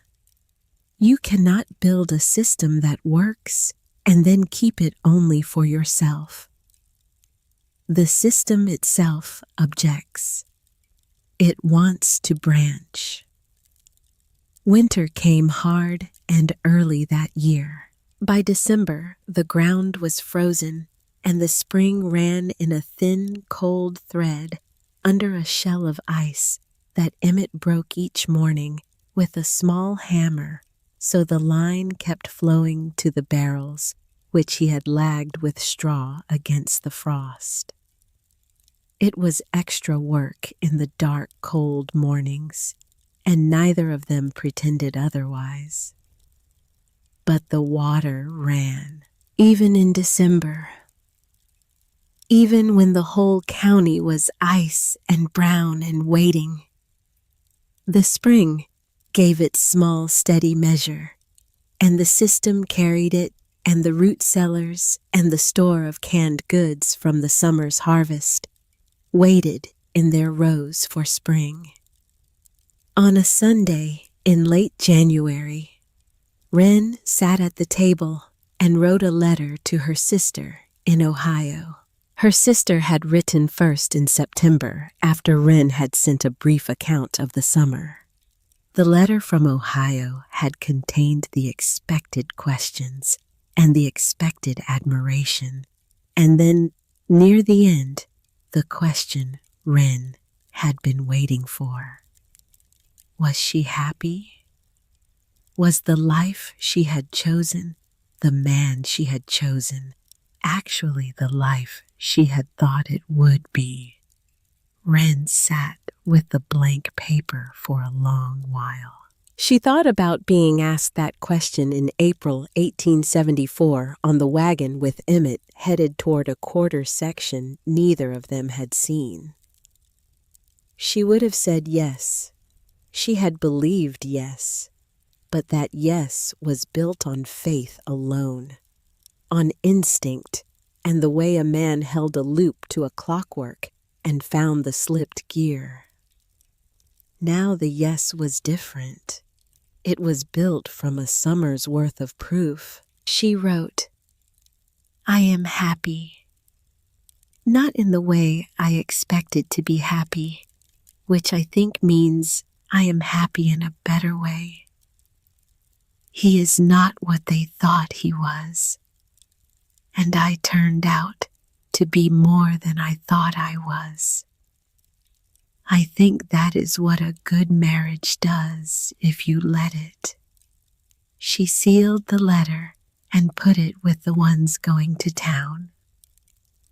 You cannot build a system that works and then keep it only for yourself. The system itself objects. It wants to branch. Winter came hard and early that year. By December, the ground was frozen, and the spring ran in a thin, cold thread under a shell of ice that Emmett broke each morning with a small hammer, so the line kept flowing to the barrels, which he had lagged with straw against the frost. It was extra work in the dark, cold mornings, and neither of them pretended otherwise. But the water ran, even in December. Even when the whole county was ice and brown and waiting. The spring gave its small, steady measure, and the system carried it, and the root cellars and the store of canned goods from the summer's harvest waited in their rows for spring. On a Sunday in late January, Wren sat at the table and wrote a letter to her sister in Ohio. Her sister had written first in September after Wren had sent a brief account of the summer. The letter from Ohio had contained the expected questions and the expected admiration, and then, near the end, the question Wren had been waiting for. Was she happy? Was the life she had chosen, the man she had chosen, actually the life she had thought it would be? Wren sat with the blank paper for a long while. She thought about being asked that question in April 1874 on the wagon with Emmett headed toward a quarter section neither of them had seen. She would have said yes. She had believed yes, but that yes was built on faith alone, on instinct and the way a man held a loop to a clockwork and found the slipped gear. Now the yes was different. It was built from a summer's worth of proof. She wrote, "I am happy. Not in the way I expected to be happy, which I think means I am happy in a better way. He is not what they thought he was, and I turned out to be more than I thought I was. I think that is what a good marriage does if you let it." She sealed the letter and put it with the ones going to town.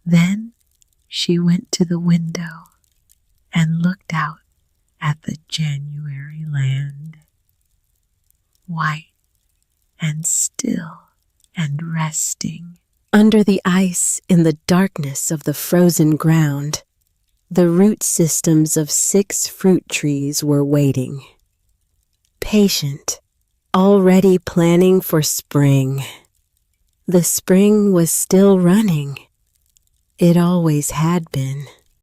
Then she went to the window and looked out at the January land, white and still and resting. Under the ice in the darkness of the frozen ground, the root systems of 6 fruit trees were waiting, patient, already planning for spring. The spring was still running. It always had been.